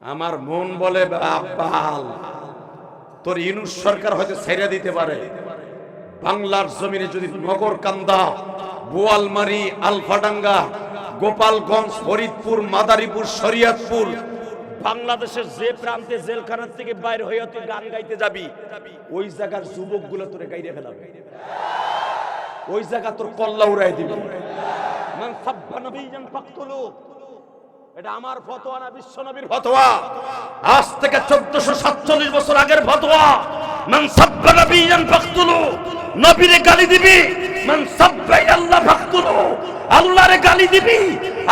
আমার মন বলে বাল, তোর ইউনূস সরকার হয়তো ছেড়ে দিতে পারে, বাংলার জমিনে যদি নগরকান্দা, বোয়ালমারী, আলফাডাঙ্গা, গোপালগঞ্জ, ফরিদপুর, মাদারীপুর, শরীয়তপুর, বাংলাদেশের যে প্রান্তে জেলখানার থেকে বাইরে হইয়া তুই গান গাইতে যাবি, ওই জায়গার যুবকগুলো তোরে গাইরে ফেলাবে, ওই জায়গা তোর কল্লা উড়াই দিবে। মান সাব্বা নবিয়্যান ফাকতুলু, এটা আমার ফতোয়া না, বিশ্ব নবীর ফতোয়া। আজ থেকে 1447 বছর আগের ফতোয়া। মান সাব্বা নবিয়্যান ফাকতুলু, নবীরে গালি দিবি। মান সাব্বা আল্লাহ ফাকতুলু, আল্লাহরে গালি দিবি,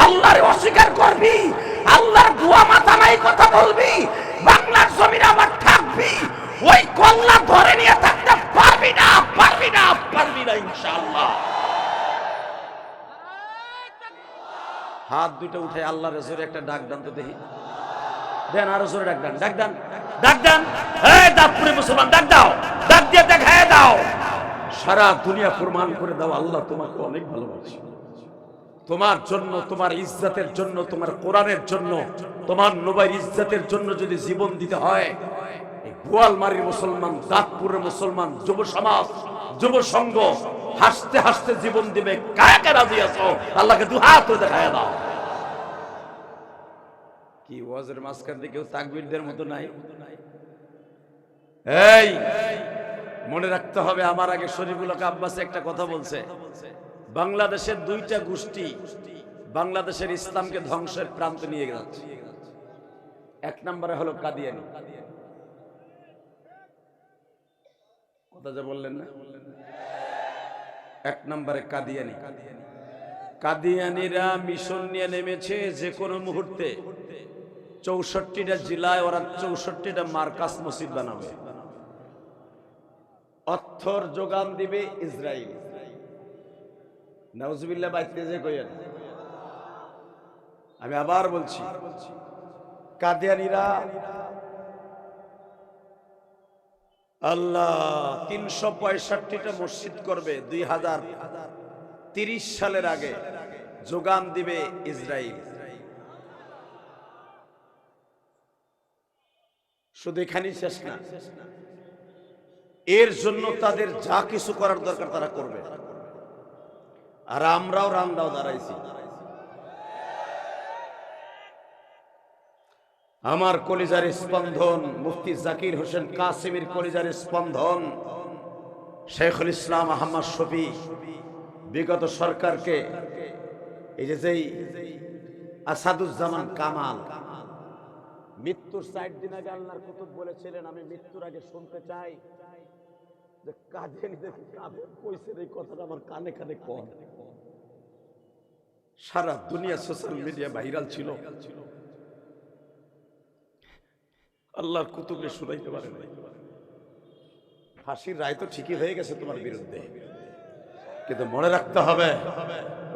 আল্লাহরে অস্বীকার করবি, আল্লাহর দোয়া মাথা নাই কথা বলবি, বাংলার জমিনে আবার থাকবি, ওই কল্লা ধরে নিয়ে থাকতে পারবি না, পারবি না, পারবি না ইনশাআল্লাহ। হাত দুটো উঠে আল্লাহর জোরে একটা ডাক দান তো দেখি, দেন আরো জোরে ডাক দান, ডাক দান, ডাক দান। এই দাঁতপুরে মুসলমান ডাক দাও, ডাক দিয়ে দেখায় দাও, সারা দুনিয়া প্রমাণ করে দাও আল্লাহ তোমাকে অনেক ভালোবাসে। তোমার জন্য, তোমার ইজ্জতের জন্য, তোমার কোরআনের জন্য, তোমার নবীর ইজ্জতের জন্য যদি জীবন দিতে হয়, এই বোয়ালমারীর মুসলমান, দাঁতপুরের মুসলমান, যুব সমাজ, যুব সংঘ হাসতে হাসতে জীবন দিবে। কাকে রাজি আছো? আল্লাহকে দু হাত ধরে দেখায় দাও। কি ওয়াজের মাঝখান থেকে কেউ তাকবীরদের মতো নাই? এই মনে রাখতে হবে, আমার আগে শরীফুল হক আব্বাসী একটা কথা বলছে, বাংলাদেশের দুইটা গোষ্ঠী বাংলাদেশের ইসলামকে ধ্বংসের প্রান্তে নিয়ে যাচ্ছে। এক নম্বরে হলো কাদিয়ানি, কথা যে বললেন না, এক নম্বরে কাদিয়ানি। কাদিয়ানিরা মিশন নিয়ে নেমেছে, যে কোনো মুহূর্তে 64টা জেলায় ওরা 64টা মার্কাজ মসজিদ বানাবে, অর্থর যোগান দিবে ইসরায়েল। নাউজুবিল্লাহ বাইতে যে কইেন। আমি আবার বলছি, কাদিয়ানিরা আল্লাহ 365টা মসজিদ করবে 2030 সালের আগে, যোগান দিবে ইসরায়েল। শুধু এখানেই শেষ না, এর জন্য তাদের যা কিছু করার দরকার তারা করবে। আর আমরাও রামদাও দাঁড়াইছি। আমার কলিজার স্পন্দন মুফতি জাকির হোসেন কাসেমের কলিজার স্পন্দন শেখুল ইসলাম আহমদ শফি বিগত সরকারকে, এই যে আসাদুজ্জামান কামাল মৃত্যুর 4 দিন আগে আল্লাহর কুতুব বলেছিলেন, আমি মৃত্যুর আগে শুনতে চাই যে কাদিয়ানীদের কাফের কইছেন, এই কথাটা আমার কানে কানে কন। সারা দুনিয়া সোশ্যাল মিডিয়া ভাইরাল ছিল, আল্লাহর কুতুবকে শুনাইতে পারে নাই। ফাঁসির রায় তো ঠিকই হয়ে গেছে তোমার বিরুদ্ধে, কিন্তু মনে রাখতে হবে,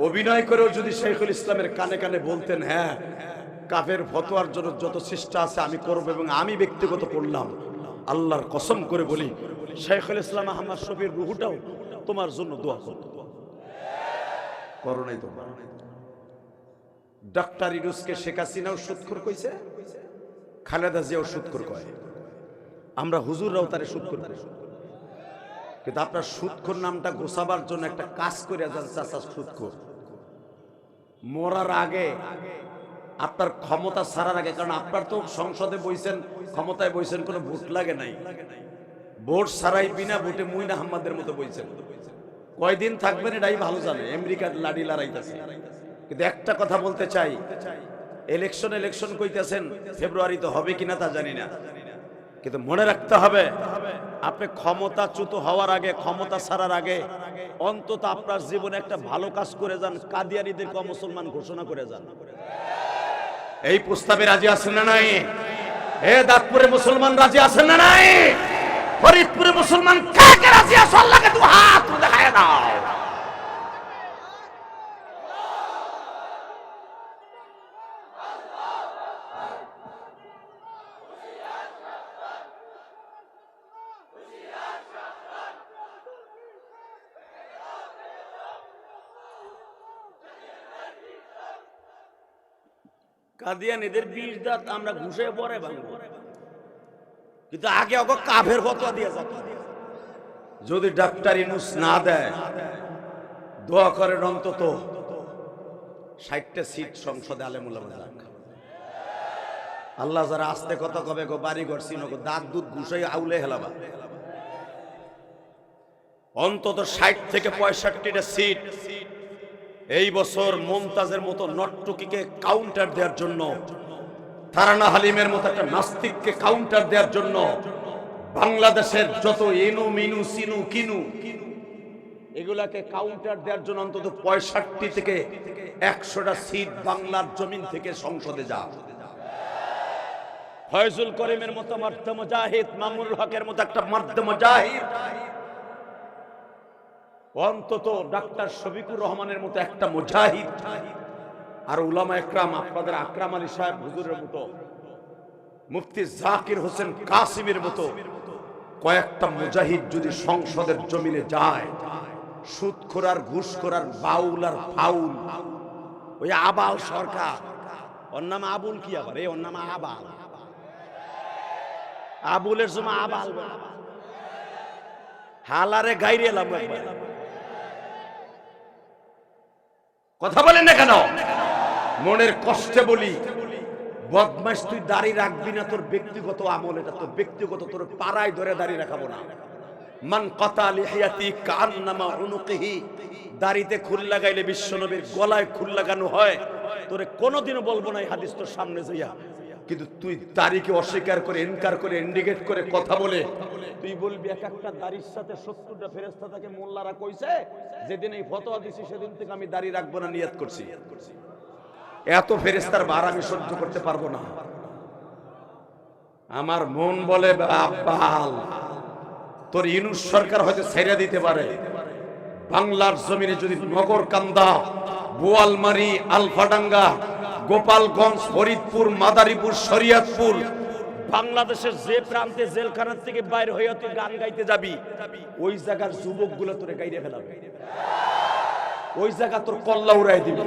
অভিনয় করেও যদি শেখুল ইসলামের কানে কানে বলতেন, হ্যাঁ কাফের ফতোয়ার জন্য যত চেষ্টা আছে আমি করব, এবং আমি ব্যক্তিগত করলাম, আল্লাহর কসম করে বলি শেখুল ইসলাম আহমদ শফির রুহুটাও তোমার জন্য দোয়া করত। করো নাই তোমরা? ডক্টর ইউনূসকে শেখ হাসিনাও সুদখোর কইছে, খালেদা জিয়াও সুদখোর কয়, আমরা হুজুররাও তারে সুদখোর করি। কিন্তু আপনার সুদখোর নামটা গোছাবার জন্য একটা কাজ করে যান, চাচা সুদখোর। মরার আগে, আপনার ক্ষমতা ছাড়ার আগে, কারণ আপনার তো সংসদে বইছেন, ক্ষমতায় বইছেন, কোনো ভোট লাগে নাই, ভোট ছাড়াই বিনা ভোটে মুইন আহমদের মতো বইছেন। কয়দিন থাকবেন এটাই ভালো জানে, আমেরিকার লাড়ি লড়াইতেছে। কিন্তু একটা কথা বলতে চাই, ইলেকশন কইতেছেন, ফেব্রুয়ারিতে হবে কিনা তা জানি না, কিন্তু মনে রাখতে হবে, আপনি ক্ষমতাচ্যুত হওয়ার আগে, ক্ষমতা ছাড়ার আগে অন্তত আপনার জীবনে একটা ভালো কাজ করে যান, কাদিয়ানীদেরকে মুসলমান ঘোষণা করে যান। এই প্রস্তাবে রাজি আছেন না নাই? এ দাঁতপুরে মুসলমান রাজি আছেন না নাই? ফরিদপুরে মুসলমান কাকে রাজি আছে? আল্লাহকে দু হাত দেখায় দাও। কাদিয়ান এদের 20 দাঁত আমরা ঘুষে পরে ভাঙবো, কিন্তু আগে ওকে কাফের ফতোয়া দিয়ে যাবে। যদি ডাক্তার ইউনূস না দেয়, দোয়া করেন অন্তত 60টা সিট সংসদে আলেমুল্লামা যাক। আল্লাহ যারা আস্তে কথা কবে গো বাড়ি ঘর চিনো গো দাঁত দুধ ঘুষাই আউলে হেলাবা, অন্তত 60 থেকে 65টা সিট এই বছর মুমতাজের মতো নটটুকিকে কাউন্টার দেওয়ার জন্য, তারানা হালিমের মতো একটা নাস্তিককে কাউন্টার দেওয়ার জন্য, বাংলাদেশের যত এনু মিনু সিনু কিনু এগুলাকে কাউন্টার দেওয়ার জন্য অন্তত 65 থেকে 100টা সিট বাংলার জমিন থেকে সংসদে যা। ফয়জুল করিমের মতো মর্দ মুজাহিদ, মামুনুল হকের মতো একটা মর্দ মুজাহিদ, অন্তত ডাক্তার শফিকুর রহমানের মতো একটা মুজাহিদ, আর উলামা একরাম আপনাদের আকরাম আলী সাহেব হুজুরের মতো, মুফতি জাকির হোসেন কাসিমের মতো কয়েকটা মুজাহিদ যদি সংসদের জমিনে যায়, সুদখোর আর ঘুষখোর আর বাউল আর ফাউল, ওই আবাল সরকার, ওর নাম আবুল কি আবার, এই ওর নাম আবাল, আবুলের জমা আবাল, হালারে গাইরে এলাম একবার। কথা বলেন না কেন? মনের কষ্টে বলি, বদমাইশ তুই দাড়ি রাখবি না, তোর ব্যক্তিগত আমল, এটা তোর ব্যক্তিগত, তোর পাড়ায় ধরে দাড়ি রাখাবো না। মান কাতা লিহিয়াতি কান্নামা উনুকিহি, দাড়িতে খুল লাগাইলে বিশ্বনবীর গলায় খুল লাগানো হয়, তোরে কোনোদিনও বলবো না এই হাদিস তোর সামনে যাইয়া, কিন্তু তুই দাড়িকে অস্বীকার করে, ইনকার করে, ইন্ডিকেট করে কথা বলে তুই বলবি এক একটা দাড়ির সাথে 70টা ফেরেশতা তাকে মোল্লারা কইছে, যেদিন এই ফতোয়া দিছি সেদিন থেকে আমি দাড়ি রাখবো না নিয়ত করছি। এত ফেরেশতার ভার আমি সহ্য করতে পারবো না। আমার মন বলে আব্বাল, তোর ইউনূস সরকার হয়তো ছেড়ে দিতে পারে, বাংলার জমিনে যদি নগরকান্দা, বোয়ালমারি, আলফাডাঙ্গা, গোপালগঞ্জ, ফরিদপুর, মাদারীপুর, শরীয়তপুর, বাংলাদেশের যে প্রান্তে জেলখানার থেকে বাইরে হইয়া তুই গান গাইতে যাবি, ওই জায়গার যুবকগুলো তোরে গাইরে ফেলাবে, ওই জায়গা তোর কল্লা উড়াই দিবে।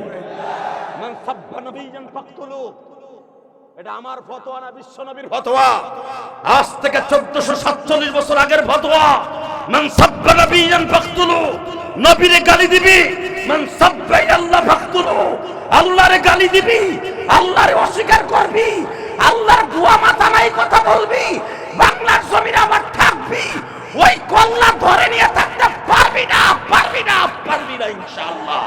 মান সাব্বা নবিয়ান ফাকতুলু, এটা আমার ফতোয়া না, বিশ্ব নবীর ফতোয়া, আজ থেকে 1447 বছর আগের ফতোয়া। মান সাব্বা নবিয়ান ফাকতুলু, নবীরে গালি দিবি, মান সাব্বা আল্লাহ ফাকতুলু, আল্লাহরে গালি দিবি, আল্লাহরে অস্বীকার করবি, আল্লাহর বুয়া মাথা নাই কথা বলবি, বাংলার জমিনে আবার থাকবি, ওই কল্লা ধরে নিয়ে থাকতে পারবি না, পারবি না, পারবি না ইনশাআল্লাহ।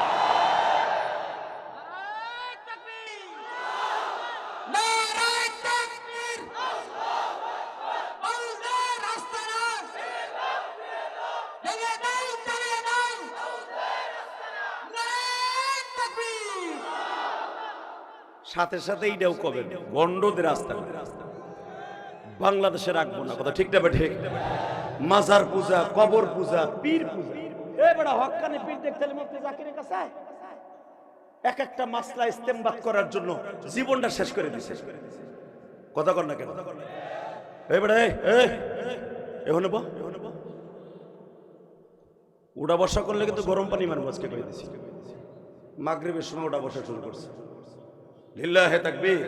সাথে সাথে এইটাও কবে গন্ডদের রাস্তা বাংলাদেশে রাখবো না, কথা ঠিক না? ঠিক। মাজার পূজা, কবর পূজা, পীর পূজা, এই বড় হক্কানি পীর দেখতে মুফতি জাকিরের কাছে এক একটা মাসলা ইস্তেমবাদ করার জন্য জীবনটা শেষ করে দিছে। কথা কর না কেন? এই বড় এখন উড়া বসা করলে কিন্তু গরম পানি মারবো আজকে করে দিছি। মাগরিবের সময় উড়া বসা শুরু করছে। লিল্লাহে তাকবীর।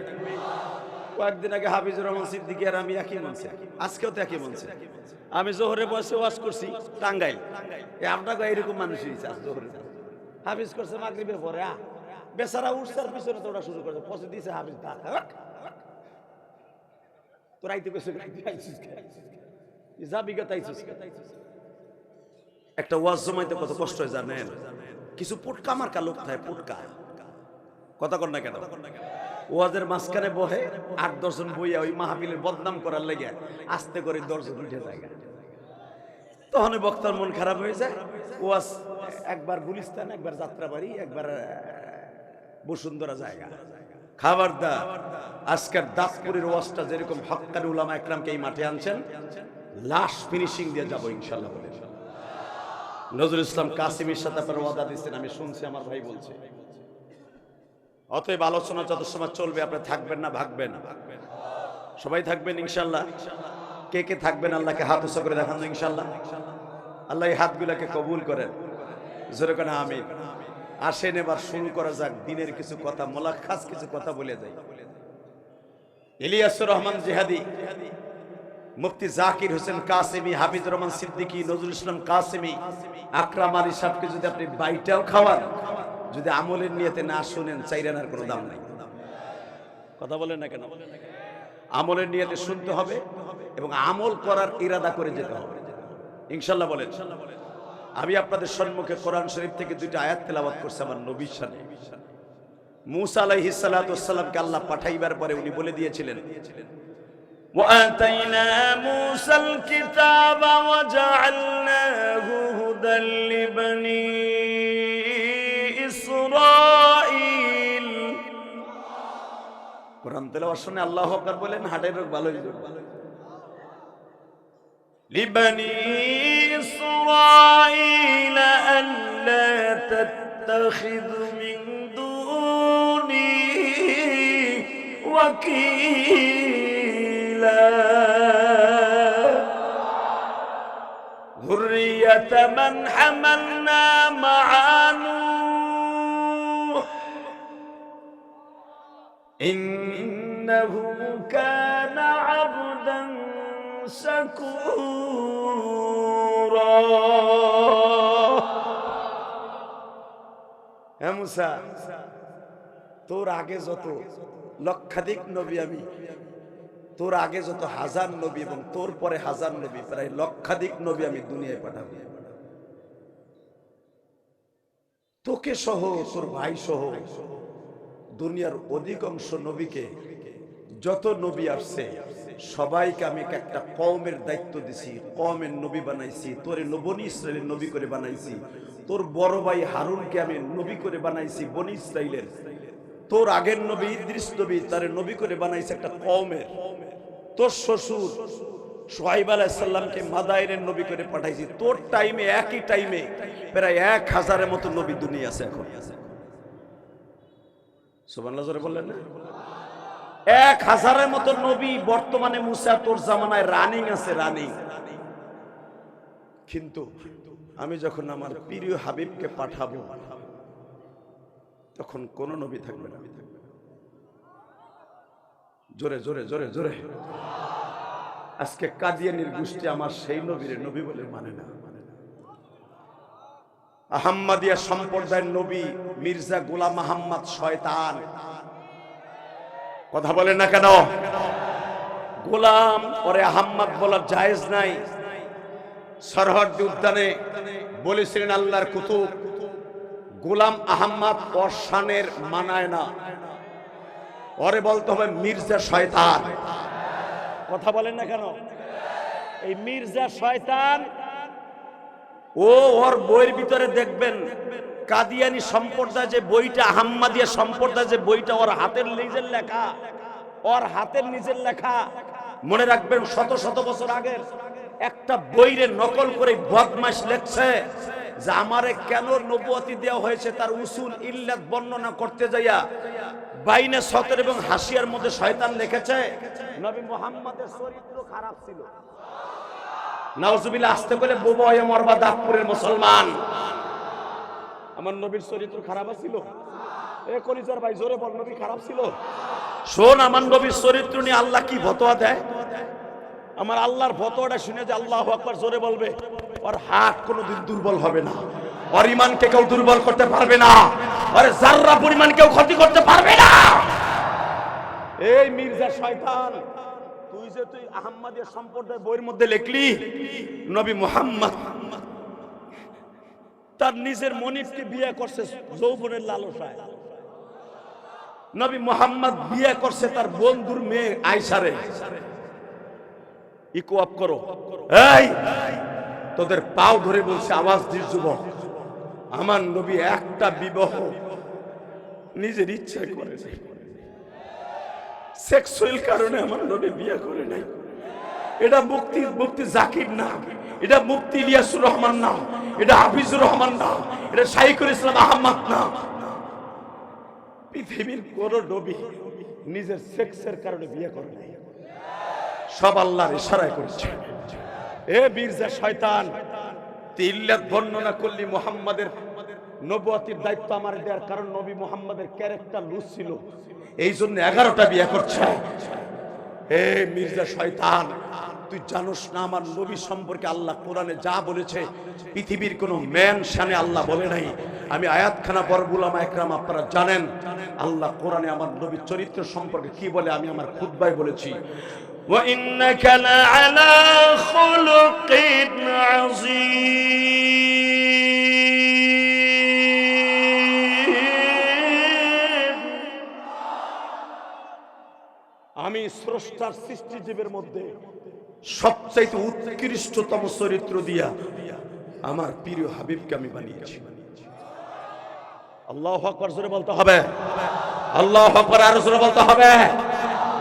কয়েকদিন আগে হাফিজুর রহমান সিদ্দিকী আর আমি একই মঞ্চে, আজকেও তো একই মঞ্চে। আমি জোহরে বসে ওয়াজ করছি টাঙ্গাইল, আপনাকে এরকম মানুষই জোহরে হাফিজ করছে মাগরিবের পরে, বেচারা উঠছার পিছনে তো ওটা শুরু করছে, পৌঁছে দিয়েছে হাফিজ তোর আইতে কইছে যাবি গে তাইছিস। একটা ওয়াজ জমাইতে কত কষ্ট হয় জানেন? কিছু পুটকা মার্কা লোক থাকে, পুটকা। কথা কর না কেন? ওয়াজের মাঝখানে বহে 8-10 জন বইয়া ওই মাহফিলের বদনাম করার লেগে আস্তে করে 10 জন উঠে যায়। তখন বক্তার মন খারাপ হয়ে যায়। ওয়াজ একবার গুলিস্তান, একবার যাত্রাবাড়ি, একবার বসুন্ধরা জায়গা। খবরদার, আজকের দাসপুরের ওয়াজটা যেরকম হক্কানি উলামা একরামকে এই মাঠে আনছেন, লাশ ফিনিশিং দিয়ে যাবো ইনশাআল্লাহ বলে নজরুল ইসলাম কাসিমের সাথে আপনার ওয়াদা দিচ্ছেন, আমি শুনছি, আমার ভাই বলছে। অতএব আলোচনা যত সময় চলবে আপনি থাকবেন না ভাগবেন? সবাই থাকবেন ইনশাআল্লাহ। কে কে থাকবেন আল্লাহকে হাত উঁচু করে দেখান ইনশাআল্লাহ। আল্লাহ এই হাতগুলোকে কবুল করেন, জোরে করে আমিন। আসেন এবার শুরু করা যাক দিনের কিছু কথা, মোলাক্কাস কিছু কথা বলে যাই। ইলিয়াসুর রহমান জিহাদি, মুফতি জাকির হোসেন কাসেমি, হাফিজুর রহমান সিদ্দিকী, নজরুল ইসলাম কাসেমি, আকরাম আলী সাহেবকে যদি আপনি বাইটাও খাওয়ান, যদি আমলের নিয়তে না শুনেন, চাইরানার কোনো দাম নাই। কথা বলেন না কেন? আমলের নিয়তে শুনতে হবে এবং আমল করার ইরাদা করে যেতে হবে, ইনশাল্লাহ বলেন। আমি আপনাদের সম্মুখে কোরআন শরীফ থেকে দুইটা আয়াত তেলাওয়াত করছি আমার নবীর শানে। মূসা আলাইহিস সালাতু ওয়াস সালামকে আল্লাহ পাঠাইবার পরে উনি বলে দিয়েছিলেন, وَآتَيْنَا مُوسَى الْكِتَابَ وَجَعَلْنَاهُ هُدًى لِبَنِي إِسْرَائِيلَ। কোরআন তেলাওয়াত শুনে আল্লাহু আকবার বলেন, হার্টের রোগ ভালো হয়ে যাবে। لِبَنِي إِسْرَائِيلَ أَلَّا تَتَّخِذُوا مِن دُونِي وَكِيلًا ذُرِّيَّةَ مَنْ حَمَلْنَا مَعَ نُوحٍ إِنَّهُ كَانَ عَبْدًا شَكُورًا। হে মুসা, তোর আগে যত লক্ষাধিক নবী, আমি তোর আগে যত হাজার নবী এবং তোর পরে হাজার নবী, প্রায় লক্ষাধিক নবী আমি দুনিয়ায় পাঠাবো। তোকে সহ, তোর ভাই সহ দুনিয়ার অধিকাংশ নবীকে, যত নবী আসছে সবাইকে আমি একটা কওমের দায়িত্ব দিছি, কওমের নবী বানাইছি। তোরে বনি ইসরাইলের নবী করে বানাইছি। তোর বড় ভাই হারুনকে আমি নবী করে বানাইছি বনি ইসরাইলের। তোর আগের নবী ইদ্রিস নবী, তারে নবী করে বানাইছে একটা কওমের। তোর শ্বশুর শুআইব আলাইহিস সালামকে মাদায়েনের নবী করে পাঠাইছি। তোর টাইমে, একই টাইমে প্রায় 1000-এর মতো নবী দুনিয়া আছে এখন। সুবহানাল্লাহ জোরে বললেন না? 1000-এর মতো নবী বর্তমানে মুসা তোর জামানায় রানিং আছে, রানিং। কিন্তু আমি যখন আমার প্রিয় হাবিবকে পাঠাবো তখন কোন নবী থাকবে না। জোরে জোরে জোরে জোরে। আজকে কাদিয়ানির গোষ্ঠী আমার সেই নবীর নবী বলে মানে না। আহমদিয়া সম্প্রদায়ের নবী মির্জা গোলাম আহমদ শয়তান। কথা বলেন না কেন? গোলাম ওরে আহমদ বলা জায়েজ নাই। সরহদ্দি উদ্যানে বলেছিলেন আল্লাহর কুতুব, গোলাম আহমদ ওর শানের মানায় না, ওরে বলতে হবে মির্জা শয়তান। কথা বলেন না কেন? এই মির্জা শয়তান, ও ওর বইয়ের ভিতরে দেখবেন কাদিয়ানি সম্প্রদায় যে বইটা, আহমদিয়া সম্প্রদায় যে বইটা, ওর হাতের নিজের লেখা, ওর হাতের নিজের লেখা। মনে রাখবেন শত শত বছর আগের একটা বইরে নকল করে বদমাশ লেখছে যে আমারে কেন নবুয়তি দেওয়া হয়েছে তার উসুল ইল্লাত বর্ণনা করতে যাইয়া বাইনে সতর এবং হাসিয়ার মধ্যে শয়তান লিখেছে নবী মুহাম্মদের চরিত্র খারাপ ছিল। নাউজুবিল্লাহ। আসতে করে বোবা হয়ে মরবা দাঁতপুরের মুসলমান। আমার নবীর চরিত্র খারাপ ছিল? এ কলিজার ভাই জোরে বল, নবী খারাপ ছিল? শোন, আমার নবীর চরিত্র নিয়ে আল্লাহ কি ফতোয়া দেয়। আমার আল্লাহর ফতোয়াটা শুনে যে আল্লাহু আকবার জোরে বলবে, ওর হাত কোনোদিন দুর্বল হবে না, ওর ঈমানকে কেউ দুর্বল করতে পারবে না, ওর যাররা পরিমাণ কেউ ক্ষতি করতে পারবে না। এই মির্জা শয়তান, তুই আহমদিয়া সম্প্রদায় বইয়ের মধ্যে লিখলি নবী মুহাম্মদ তার নিজের মনিবকে বিয়ে করছে যৌবনের লালসায়। নবী মুহাম্মদ বিয়ে করছে তার বন্ধুর মেয়ে আয়েশারে। ইকো আপ করো। এই তোদের পাও ধরে বলছে, আওয়াজ দিস যুবক, আমার নবী একটা বিবাহ নিজের ইচ্ছায় করে নাই, সেক্সুয়াল কারণে আমার নবী বিয়ে করে নাই। এটা মুফতি জাকির না, এটা মুফতি ইলিয়াসুর রহমান না, এটা হাফিজুর রহমান না, এটা শাইখুল ইসলাম আহমদ না। পৃথিবীর কোন নবী নিজের সেক্সের কারণে বিয়ে করে নাই, সব আল্লাহর ইশারায় করেছে। এ মির্জা শয়তান, ইল্লাত বর্ণনা করলি মুহাম্মাদের নবুয়তির দায়িত্ব আমার দেওয়ার কারণ নবী মুহাম্মাদের ক্যারেক্টার লুজ ছিল, এই জন্য 11টা বিয়ে করছে। হে মির্জা শয়তান, তুই জানোস না আমার নবী সম্পর্কে আল্লাহ কোরআনে যা বলেছে পৃথিবীর কোনো ম্যান শানে আল্লাহ বলে নাই। আমি আয়াতখানা পড়ব, উলামা একরাম আপনারা জানেন আল্লাহ কোরআনে আমার নবীর চরিত্র সম্পর্কে কি বলে, আমি আমার খুতবায় বলেছি। ওয়া ইন্নাকা লাআলা খুলুকিন আযীম। আমি স্রষ্টার সৃষ্টিজীবের মধ্যে সবচাইতে উৎকৃষ্টতম চরিত্র দিয়া আমার প্রিয় হাবিবকে আমি বানিয়েছি। আল্লাহু আকবার জোরে বলতে হবে, আল্লাহু আকবার আরো জোরে বলতে হবে।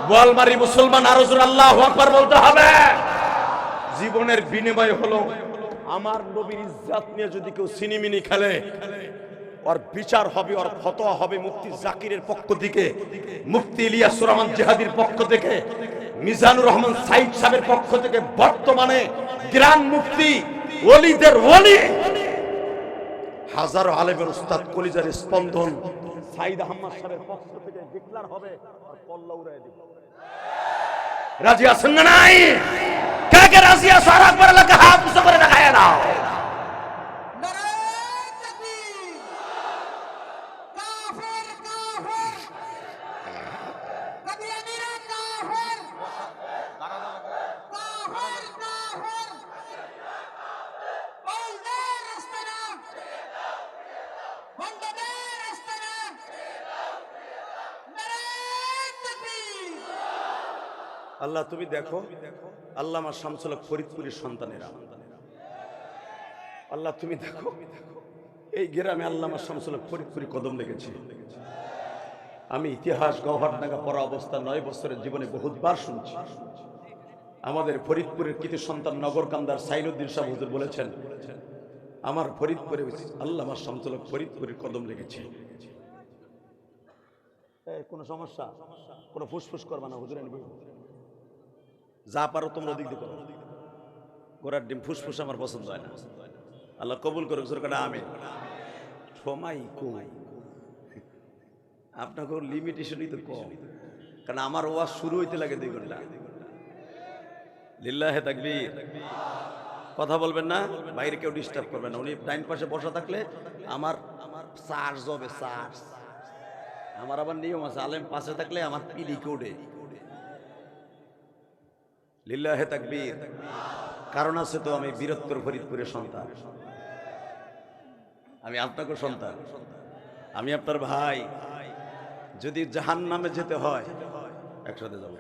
গোয়ালমারি মুসলমান আরো জোরে আল্লাহু আকবার বলতে হবে। জীবনের বিনিময় হলো আমার নবীর ইজ্জত নিয়ে যদি কেউ সিনিমিনি খেলে, ওর বিচার হবে, ওর ফতোয়া হবে মুফতি জাকিরের পক্ষ থেকে, মুফতি ইলিয়াস রহমান জিহাদির পক্ষ থেকে, মিজানুর রহমান সাইদ সাহেবের পক্ষ থেকে, বর্তমানে গ্রান্ড মুফতি ওলিদের ওলি হাজারো আলেমের উস্তাদ কলিজার স্পন্দন সাইদ আহমদ সাহেবের পক্ষ থেকে ডিক্লার হবে আর পল্লা উড়ায় দিবে। রাজি আছেন না নাই? কাকে রাজি আছো? আর একবার এলাকা হাত উঁচু করে দেখায় নাও। আল্লাহ তুমি দেখো, আল্লামা শামসুল হক ফরিদপুরের সন্তানেরা, আল্লাহ তুমি দেখো এই গ্রামে আল্লামা শামসুল হক ফরিদপুরি কদম লেগেছে। আমি ইতিহাস গওহরডাঙ্গা পড়া অবস্থা 9 বছরের জীবনে বহুতবার শুনছি। আমাদের ফরিদপুরের কৃতি সন্তান নগরকান্দার সাইনুদ্দিন সাহেব হুজুর বলেছেন, আমার ফরিদপুরে আল্লামা শামসুল হক ফরিদপুরের কদম লেগেছে। কোন সমস্যা? কোন ফুসফুস করবা না হুজুর, যা পারো তোমরা ওদিক দিয়ে করো। গোড়ার ডিম ফুসফুস আমার পছন্দ হয় না। আল্লাহ কবুল করুক। জোরকাটা আমি সময় কম, আপনাকে লিমিটেশনই তো কম, কারণ আমার ওয়াজ শুরু হইতে লাগে 2 ঘন্টা। লিল্লাহে তাকবীর। কথা বলবেন না, বাইরে কেউ ডিস্টার্ব করবেন না। উনি ডাইন পাশে বসা থাকলে আমার চার্জ হবে, চার্জ। আমার আবার নিয়ম আছে, আলেম পাশে থাকলে আমার পিলি কোডে। লিল্লাহে তাকবীর। কারণ আছে তো, আমি বীরত্তর ফরিদপুরের সন্তান, আমি আপনাকে সন্তান, আমি আপনার ভাই। যদি জাহান্নামে যেতে হয় একসাথে যাবো,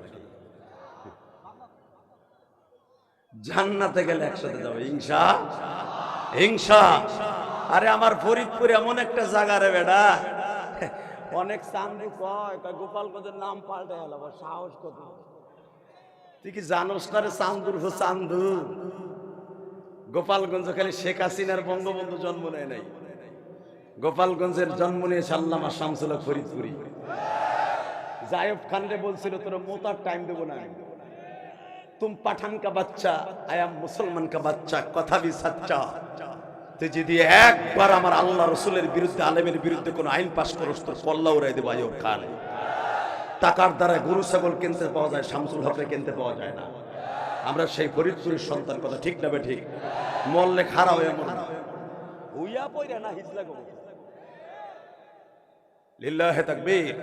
জান্নাতে গেলে একসাথে যাবো ইনশাআল্লাহ। আরে আমার ফরিদপুর এমন একটা জায়গা রে বেটা, অনেক চান্দু কয় গোপালগঞ্জের নাম পাল্টে গেল, সাহস কত। তুই কি জানোস না রে চান্দুর হো চান্দু? গোপালগঞ্জ খালি শেখ হাসিনার বঙ্গবন্ধু জন্ম নেয় নাই, গোপালগঞ্জের জন্ম নিয়েছে আল্লামা শামসুল হক ফরিদপুরি। জায়েব খান রে বলছিল তোর মোতার টাইম দেবো না, তুম পাঠান কা বাচ্চা, আয়াম মুসলমান কা বাচ্চা, কথা ভি সচ্চা। তুই যদি একবার আমার আল্লাহ রসুলের বিরুদ্ধে, আলেমের বিরুদ্ধে কোন আইন পাস করস, তোর পল্লা উড়াই দেবো আইয়ুব খান। টাকার দ্বারা গরু ছাগল কিনতে পাওয়া যায়, শামসুল হকরে কিনতে পাওয়া যায় না। আমরা সেই ফরিদপুরের সন্তান, কথা ঠিক না বে ঠিক? মরলে খারাপ হয়ে মরনা হুইয়া পয়রা না হিজলা গো। লিল্লাহে তাকবীর।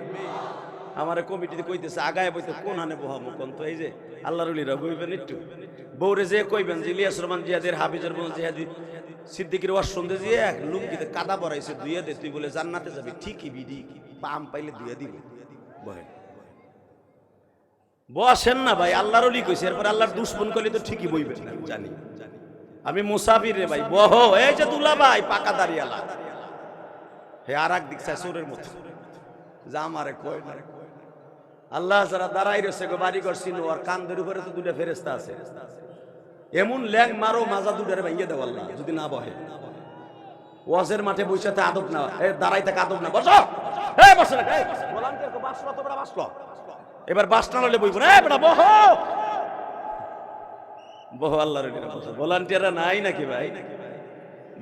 আমার কমিটিতে কইতেছে আগায় বইতে কোন হানে বহামো কোন, তো এই যে আল্লাহর ওলিরা বইবেন একটু বউরে যে কইবেন যে ইলিয়াস রহমান জিয়াদের, হাফিজুর রহমান জিয়াদি, সিদ্দিকের ওয়াজ শুনতে যে এক লুঙ্গিতে কাদা পরাইছে, দুইয়া দে, তুই বলে জান্নাতে যাবি। ঠিকই বিডি পাম পাইলে দুইয়া দিবে। বহেন বসেন না ভাই, আল্লাহর ওলি কইছে, এরপর আল্লাহর দুশমন কইলে তো ঠিকই বইবেন না, জানি। আমি মুসাফির রে ভাই, বহ। এই যে দুলা ভাই পাকা দাঁড়িয়ালা, হে আর এক দিক চোরের মতো যা আমারে কয় না। আল্লাহ যারা দাঁড়াই রয়েছে গো বাড়ি ঘর চিনো, আর কান্দের উপরে তো 2টা ফেরেশতা আছে। এমন ল্যাং মারো মাজা 2টারে ভাঙিয়ে দেব আল্লাহ যদি না বহে। ওয়াজের মাঠে বইসাতে আদব না, এ দাঁড়াই থাকে আদব না। বসো, এ বসো না, এই ভলান্টিয়ার কো বাসলো তো বড় বাসলো, এবার বাস না ললে বইব না। এ বড় বহ বহ, আল্লাহর বসো। ভলান্টিয়াররা নাই নাকি ভাই?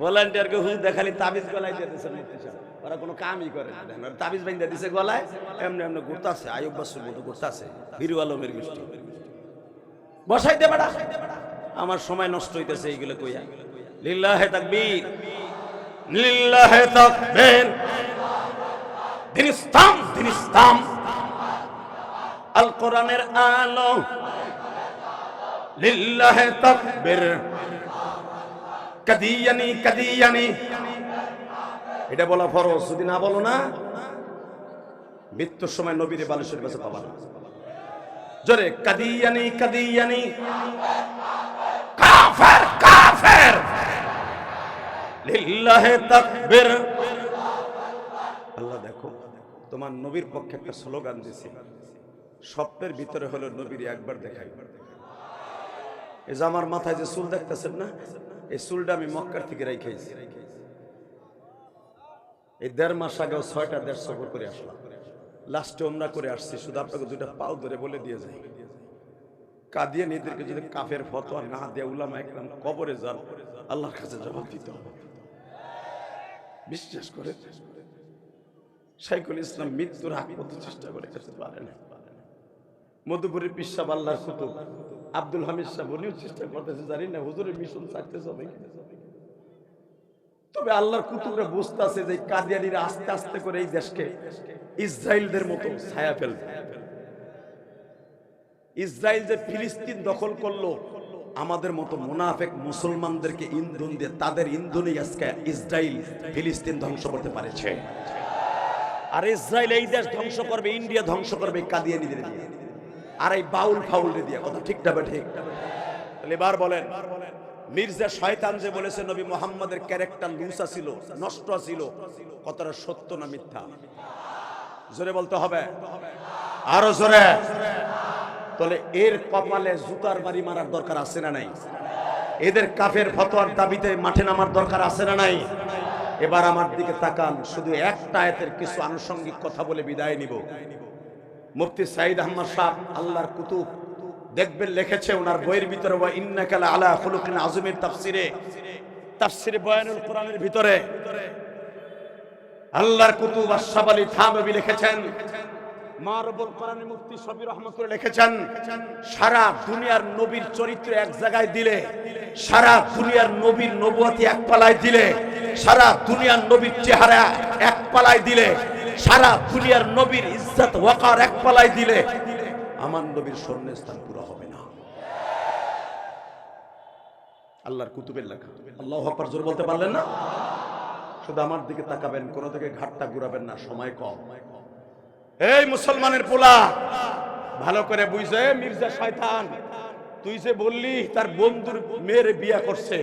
ভলান্টিয়ারকে হুজ দেখালি তাবিজ গলায় দিয়ে দিয়েছে মুফতি সাহেব, ওরা কোনো কামই করে না। তাবিজ বাইন্দা দিছে গলায়, এমনি এমনি ঘুরতাছে, আইয়ুব বাসুর মতো ঘুরতাছে, হিরু আলমের গোষ্ঠী। বসাই দে বেটা। আমার সময় নষ্ট হইতেছে এইগুলো কইয়া। লিল্লাহে তাকবীর, লিল্লাহে তাকবীর। দিন ইসলাম, দিন ইসলাম, আল কোরআনের আলো, লিল্লাহে তাকবীর। কাদিয়ানি কাদিয়ানি, এটা বলা ফরজ, যদি না বলো না মৃত্যুর সময় নবীর বালিশের কাছে পাবা না। জোরে কাদিয়ানি কাদিয়ানি, কাফের কাফের, লিল্লাহে তাকবীর। আল্লাহ দেখো তোমার নবীর পক্ষে একটা স্লোগান দিছি, স্বপ্নের ভিতরে হলো নবীর একবার দেখাই। এই যে আমার মাথায় যে চুল দেখতেছেন না, এই চুলটা আমি মক্কার থেকে রেখেছি। এই 1.5 মাস আগেও 6টা দেশ সফর করে আসলাম, লাস্টে ওমরা করে আসছি। শুধু আপনাকে 2টা পাও ধরে বলে দিয়ে যাই, কাদিয়ানীদেরকে যদি কাফের ফতোয়া না দেয় উলামা একরাম কবরে যান, আল্লাহর কাছে জবাব দিতে হবে। বিশ্বাস করে শাইখুল ইসলাম মৃত্যুর আগ পর্যন্ত চেষ্টা করে করতে পারেন। মধুপুরের পীর সাহেব আল্লাহর কুতুব আব্দুল হামিদ সাহেব উনিও চেষ্টা করতেছে, জানি না হুজুরের মিশন সাকসেস হবে কিনা। তবে আল্লাহর কুতুবরা বুঝতেছে যে কাদিয়ানীরা আস্তে আস্তে করে এই দেশকে ইসরায়েলদের মতো ছায়া ফেলবে। ইসরায়েল যে ফিলিস্তিন দখল করলো, আমাদের মতো মুনাফিক মুসলমানদেরকে ইন্ধন দিয়ে তাদের ইন্ধনেই আজকে ইসরায়েল ফিলিস্তিন ধ্বংস করতে পারেছে। আর ইসরায়েল এই দেশ ধ্বংস করবে, ইন্ডিয়া ধ্বংস করবে কাদিয়ানীদের দিয়ে, আর এই বাউল ফাউলদের দিয়ে। কথা ঠিক না ঠিক? তাহলে এবার বলেন, মির্জা শয়তান যে বলেছে নবী মুহাম্মদের ক্যারেক্টার লুসা ছিল, নষ্ট ছিল, কতটা সত্য না মিথ্যা? জোরে বলতে হবে, আরো জোরে। তাহলে এর কপালে জুতার বাড়ি মারার দরকার আছে না নাই? এদের কাফের ফতোয়ার দাবিতে মাঠে নামার দরকার আছে না নাই? এবার আমার দিকে তাকান, শুধু একটা আয়াতের কিছু আনুষঙ্গিক কথা বলে বিদায় নিব। মুফতি সাইদ আহমদ সাহেব আল্লাহর কুতুব দেখবেন লিখেছে ওনার বইয়ের ভিতরে, ওয়া ইন্নাকা আলা খুলুকিন আযীমের তাফসিরে বয়ানুল কোরআনের ভিতরে আল্লাহর কুতুব আশরাফ আলী থানভী লিখেছেন, মারবুল কোরআনের মুফতি শফি রহমাতুল্লাহ লিখেছেন, সারা দুনিয়ার নবীর চরিত্র এক জায়গায় দিলে, সারা দুনিয়ার নবীর নবুয়তি এক পালায় দিলে, সারা দুনিয়ার নবীর চেহারা এক পালায় দিলে, সারা দুনিয়ার নবীর ইজ্জত ওয়াকার এক পালায় দিলে, আমার নবীর স্বর্ণস্থান পুরো হবে না। আল্লাহর কুতুবের লেখা। আল্লাহু আকবার জোরে বলতে পারলেন না? শুধু আমার দিকে তাকাবেন, কোন দিকে ঘাটটা ঘুরাবেন না, সময় কম। এই মুসলমানের পোলা ভালো করে বুঝে, মির্জা শয়তান তুই যে বললি তার বন্ধুর মেয়েরে বিয়ে করছে,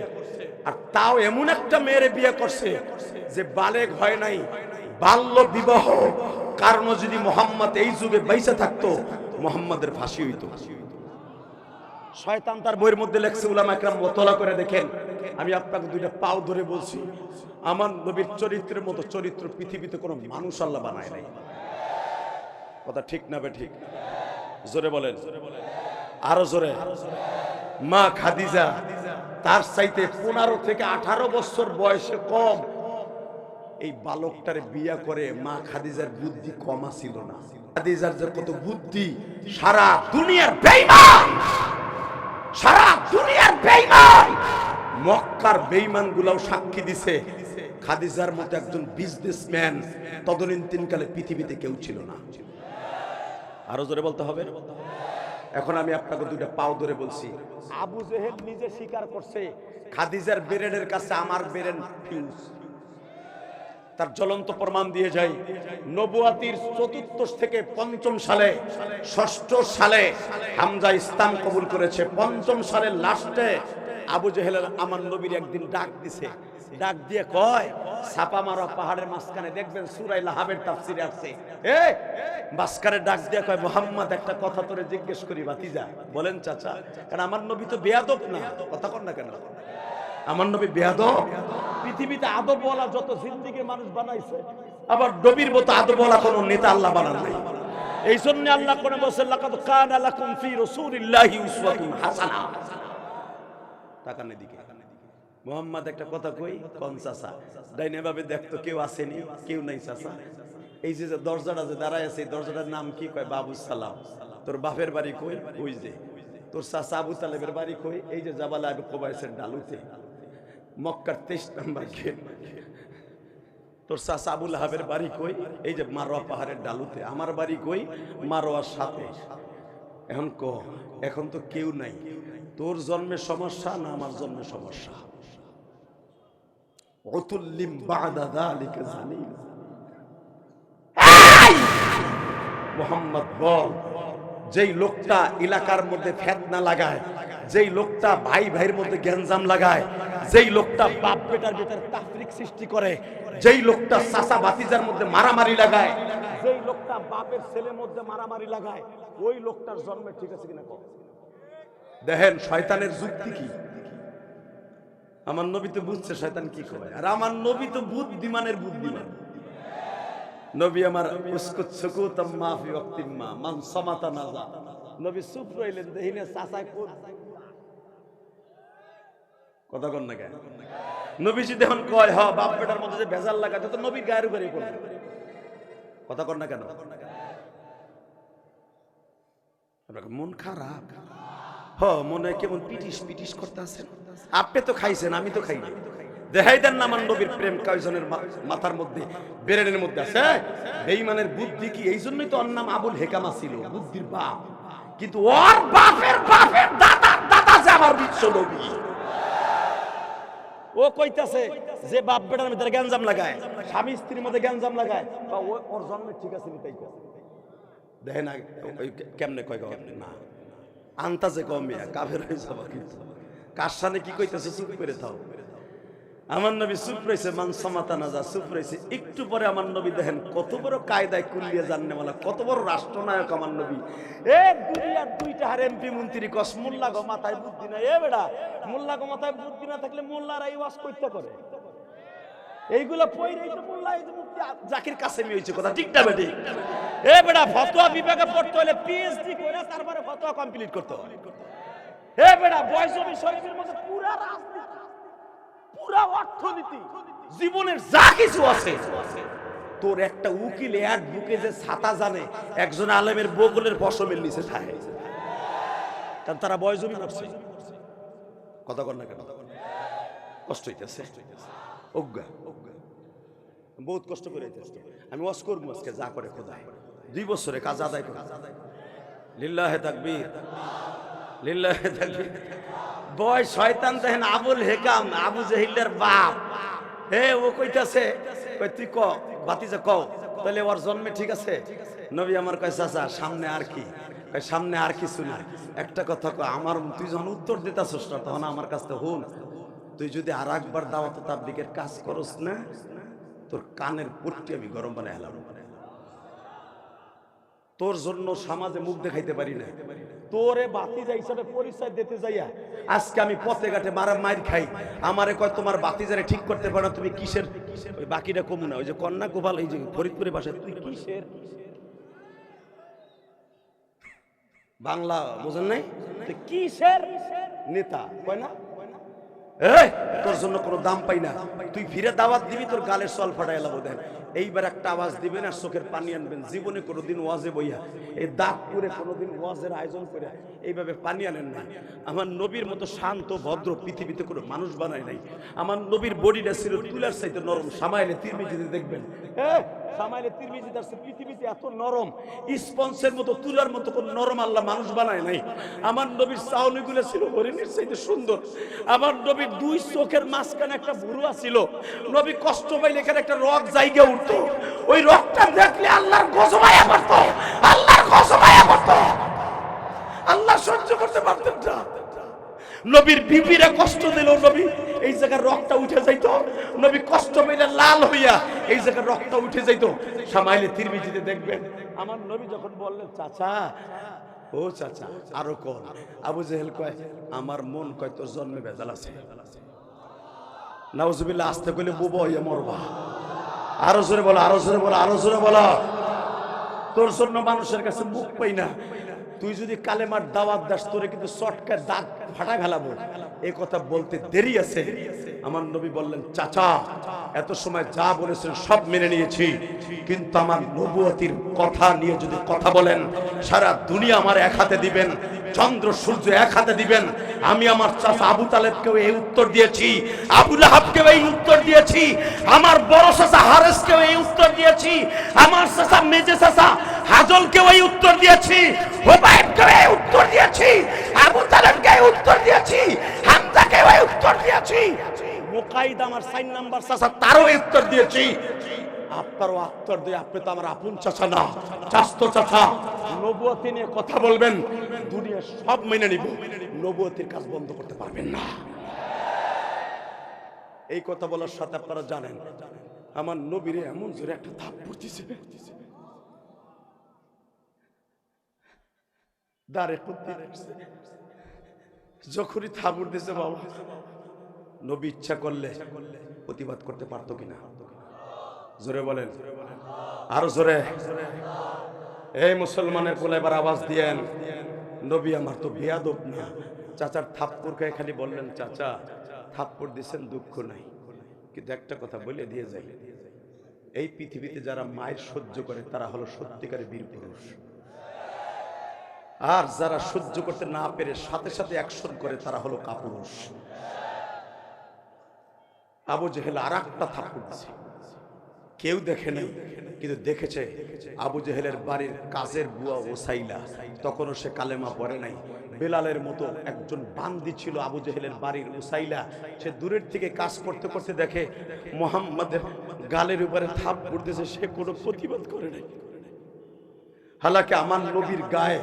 আর তাও এমন একটা মেয়েরে বিয়ে করছে যে বালেগ হয় নাই, বাল্য বিবাহ। কারণ যদি মুহাম্মদ এই যুগে বাইসা থাকতো, মুহাম্মাদের ফাঁসি হইতো। শয়তান তার বইয়ের মধ্যে লেখছে, উলামা একরাম ওতলা করে দেখেন। আমি আপনাকে 2টা পাও ধরে বলছি, আমার নবীর চরিত্রের মতো চরিত্র পৃথিবীতে কোনো মানুষ আল্লাহ বানায় নাই। কথা ঠিক না বে ঠিক? জোরে বলেন, আরো জোরে। মা খাদিজা তার চাইতে 15 থেকে 18 বছর বয়সে কম এই বালকটারে বিয়া করে। মা খাদিজার বুদ্ধি কম ছিল না। খাদিজার যে কত বুদ্ধি, সারা দুনিয়ার বেঈমান, সারা দুনিয়ার বেঈমান, মক্কার বেঈমান গুলাও সাক্ষী দিছে খাদিজার মতো একজন বিজনেসম্যান তদানীন্তনকালে পৃথিবীতে কেউ ছিল না। আরো জোরে বলতে হবে। এখন আমি আপনাকে 2টা পাও ধরে বলছি, আবু জেহেল নিজে স্বীকার করছে খাদিজার ব্রেনের কাছে আমার ব্রেন ফিউজ। তার জ্বলন্ত প্রমাণ দিয়ে যাই, নবুয়াতির ৪র্থ থেকে ৫ম সালে, ৬ষ্ঠ সালে হামজা ইসলাম কবুল করেছে। ৫ম সালের লাস্টে আবু জেহেলের আমার নবীর একদিন ডাক দিছে, ডাক দিয়ে কয়, ছাপা মারা পাহাড়ের মাঝখানে দেখবেন সূরা লাহাবের তাফসিরে আছে, মাঝখানে ডাক দিয়ে কয়, মুহাম্মদ একটা কথা তোরে জিজ্ঞেস করি ভাতিজা। বলেন চাচা। কারণ আমার নবী তো বেয়াদব না, কথা কন না কেন? আমার নবী বেয়াদব? পৃথিবীতে আদব বলা যত জিন্দিগি মানুষ বানাইছে, আবার নবীর মতো আদব বলা কোন নেতা আল্লাহ বানান নাই। এই জন্য আল্লাহ কোন বলেন, লাকাদ কানা লাকুম ফি রাসূলিল্লাহি উসওয়াতুন হাসানাহ। তাকান এদিকে। মুহাম্মদ একটা কথা কই, কোন চাচা ডাইনে ভাবে দেখতো কেউ আসেনি, কেউ নাই চাচা। এই যে দরজাটা যে দাঁড়ায় আছে, এই দরজাটার নাম কি? কয় বাবু সালাম। তোর বাপের বাড়ি কই? ওই যে তোর চাচা আবু তালেবের বাড়ি কই? এই যে জাবাল আবু কুবাইসের ডালুতে, মক্কার 23 নম্বর গেট। তোর চাচা আবু লাহাবের বাড়ি কই? এই যে মারোয়া পাহাড়ের ডালুতে। আমার বাড়ি কই? মারোয়ার সাথে। এখন এখন তো কেউ নাই। তোর জন্মের সমস্যা না আমার জন্মের সমস্যা? উতুল্লিম বাদা যালিকা জালিল। মুহাম্মদ বল, যেই লোকটা এলাকার মধ্যে ফিতনা লাগায়, যেই লোকটা ভাই ভাইয়ের মধ্যে গ্যাঞ্জাম লাগায়, যেই লোকটা বাপ বেটার ভিতরে তাফরিক সৃষ্টি করে, যেই লোকটা চাচা ভাতিজার মধ্যে মারামারি লাগায়, যেই লোকটা বাপের ছেলের মধ্যে মারামারি লাগায়, ওই লোকটার জন্ম ঠিক আছে কিনা? দেখেন শয়তানের যুক্তি কি। আমার নবী তো বুঝছে শয়তান কি করে, আর আমার নবী তো বুদ্ধিমানের বুদ্ধিমান নবী। আমার উসকুত সুকুতাম মা ফি ওয়াক্তিম মা মান সামাতা নাজা। নবী চুপ রইলেন, দেহিনে চাচা কথা কন না কেন? নবীজি দেখুন কয় হ বাপ বেটার মধ্যে যে ভেজাল লাগাতে তো নবীর গায়ের উপরে করবে। কথা কন না কেন? মন খারাপ, হ মনে কেমন পিটিস পিটিস করতে আছেন। আপনি তো খাইছেন, আমি তো খাইনি। দেখাই দেন না আমার নবীর প্রেম কয়জনের মাথার মধ্যে ব্রেনের মধ্যে আছে। বেঈমানের বুদ্ধি কি? এই জন্যই তো ওর নাম আবুল হেকামা ছিল, বুদ্ধির বাপ। কিন্তু ওর বাপের বাপের দাদার দাদা যে আমার বিশ্ব নবী। ও কইতাছে যে বাপ বেটার মধ্যে গ্যাঞ্জাম লাগায়, স্বামী স্ত্রীর মধ্যে গ্যাঞ্জাম লাগায়, বা ওর জন্মের ঠিক আছে তাই কয়। দেখেন কেমনে কয় না আন্তাজে কমিয়া কাফের হয়ে যাবা। কিন্তু কার সামনে কি কইতাছে চুপ করে থাও। আমার নবী চুপ রয়েছে, মান সামাতা নাজা, চুপ রয়েছে। একটু পরে আমার নবী দেখেন কত বড় কায়দায় কুলিয়ে জাননেওয়ালা, কত বড় রাষ্ট্রনায়ক আমার নবী। এ দুনিয়ার দুইটা হার এমপি মন্ত্রী কস মোল্লা গো মাথায় বুদ্ধি নাই। এ বেটা মোল্লা গো মাথায় বুদ্ধি না থাকলে মোল্লারা এই ওয়াজ করতে করে এইগুলো পয়রাই তো মোল্লা এই যে মুফতি জাকির কাসেমি হইছে। কথা ঠিক না বেটি? এ বেটা ফতোয়া বিভাগে পড়তে হলে পিএইচডি করে তারপরে ফতোয়া কমপ্লিট করতে হয়। এ বেটা বয়সবি শরীফের মধ্যে পুরা রাজনীতি, পুরা অর্থনীতি, জীবনের যা কিছু আছে, তোর একটা উকিল এক বুকে যে ছাতা জানে, একজন আলেমের বগলের ফসমের নিচে থাকে, কারণ তারা বয়সবি করছে। কথা কর না কেন? কষ্ট হইতেছে, অজ্ঞা বহুত কষ্ট করে হইতেছে। আমি ওয়াজ করবো আজকে, যা করে খোদায় 2 বছরে কাজ আদায় করে। লিল্লাহে তাকবীর, লিল্লাহে তাকবীর। বয় শয়তান দেখেন আবুল হেকাম, আবু জাহিলের বাপ। হে ও কইতাছে তুই ক বাতিজা কও তাহলে ওর জন্মে ঠিক আছে? নবী আমার কয় চাচা সামনে আর কি? সামনে আর কিছু না, একটা কথা কয় আমার, তুই যখন উত্তর দিতাছস না তখন আমার কাছে হুন, তুই যদি আর একবার দাওয়াত তাবলীগের কাজ করস না, তোর কানের পট্টি আমি গরম বানায় হেলাম। তোর জন্য সমাজে মুখ দেখাইতে পারি না, তোরে বাতিজা হিসাবে পরিচয় দিতে যাইয়া আজকে আমি পথে ঘাটে মার খাই। আমারে কয় তোমার বাতিজারে ঠিক করতে পারো না, তুমি কিসের? ওই বাকিটা কমু না, ওই যে কন্যা গোপাল, এই যে ফরিদপুরের বাসায়, তুই কিসের বাংলা বোঝেন নাই? তুই কিসের নেতা? কয় না তোর জন্য কোনো দাম পাই না, তুই ফিরে দাওয়াত দিবি তোর গালের সল ফাটাই এলাবো। দেন এইবার একটা আওয়াজ দিবেন আর চোখের পানি আনবেন। জীবনে কোনোদিন ওয়াজে বইয়া এই দাগ করে কোনোদিন ওয়াজের আয়োজন করে এইভাবে পানি আনেন না। আমার নবীর মতো শান্ত ভদ্র পৃথিবীতে কোনো মানুষ বানায় নাই। আমার নবীর বডিটা ছিল তুলার চাইতে নরম। সামাইলে তিরমিজিতে দেখবেন, সামাইলে তিরমিজি তার পৃথিবীতে এত নরম, স্পঞ্জের মতো তুলার মতো কোন নরম আল্লাহ মানুষ বানায় নাই। আমার নবীর চাউনিগুলো ছিল হরিণের চাইতে সুন্দর। আমার নবীর 2 চোখের মাঝখানে একটা ভুরুয়া ছিল। নবী কষ্ট পাইলে এখানে একটা রক জায়গা উঠতো, ওই রকটা দেখলে আল্লাহর গজব আয়া পড়তো, আল্লাহর গজব আয়া পড়তো। আল্লাহ সহ্য করতে পারতেন না। নবীর বিবিরা কষ্ট দিল, নবী এই জায়গার রক্তটা উঠে যাইত। নবী কষ্ট পেলে লাল হইয়া এই জায়গার রক্তটা উঠে যাইত। সামাইলে তিরমিজিতে দেখবেন আমার নবী যখন বললেন চাচা, ও চাচা আরো কোন? আবু জেহেল কয় আমার মন কয় তোর জন্মে ভেজাল আছে। নাউজুবিল্লাহ। আস্তে কইলে বুবা হইয়া মরবা। আরো জোরে বলো, আরো জোরে বলো, আরো জোরে বলো। তোর জন্য মানুষের কাছে মুখ পাই না। তুই যদি কালেমার দাওয়াত দাস তোরে কিন্তু শর্টকাট দাঁত ফাটায় ফেলাবো। এই কথা বলতে দেরি আছে। আমার নবী বললেন চাচা এত সময় যা বলেছেন সব মেনে নিয়েছি, কিন্তু আমার নবুয়তির কথা নিয়ে যদি কথা বলেন সারা দুনিয়া আমার এক হাতে দিবেন, চন্দ্র সূর্য এক হাতে দিবেন। আমি আমার চাচা আবু তালেবকেও এই উত্তর দিয়েছি, আবু লাহাবকেও এই উত্তর দিয়েছি, আমার বড় চাচা হারেসকেও এই উত্তর দিয়েছি, আমার চাচা মেজে চাচা হাজলকেও এই উত্তর দিয়েছি, হুবাইবকেও এই উত্তর দিয়েছি, আবু তালেবকে এই উত্তর দিয়েছি, হামজাকেও এই উত্তর দিয়েছি, মুকাইদ আমার 4 নাম্বার চাচা তারও এই উত্তর দিয়েছি। আপনারও উত্তর দিয়ে, আপনি তো আমার আপন চাচা না, চাস্তো চাচা। নবুয়ত নিয়ে কথা বলবেন, দুনিয়া সব মেনে নিব, নবুয়তের কাজ বন্ধ করতে পারবেন না। এই কথা বলার সাথে আপনারা জানেন আমার নবীরে এমন জোরে একটা থাপ্পড় দিয়েছে, দাঁড়ে যখনই থাপ্পড় দিয়েছে বাবা, নবী ইচ্ছা করলে প্রতিবাদ করতে পারতো কিনা? জোরে বলেন, আরো জোরে। এই মুসলমানের কোলে এবার আওয়াজ দিয়েন, নবী আমার তো বেয়াদব না। চাচার থাপ্পড় খেয়ে খালি বললেন, চাচা থাপ্পড় দিচ্ছেন দুঃখ নাই, কিন্তু একটা কথা বলে দিয়ে যাই, এই পৃথিবীতে যারা মায়ের সহ্য করে তারা হলো সত্যিকারের বীর পুরুষ, আর যারা সহ্য করতে না পেরে সাথে সাথে অ্যাকশন করে তারা হলো কাপুরুষ। আবু জেহেল আর একটা থাপ্পড় দিছে, কেউ দেখে নাই, কিন্তু দেখেছে আবু জেহেলের বাড়ির কাজের বুয়া ওসাইলা, তখনও সে কালেমা পড়ে নাই। বেলালের মতো একজন বান্দি ছিল আবু জেহেলের বাড়ির ওসাইলা, সে দূরের থেকে কাজ করতে করতে দেখে মুহাম্মাদের গালের উপরে থাপ্পড় দিয়েছে, সে কোনো প্রতিবাদ করে নাই। হালাকি আমার নবীর গায়ে,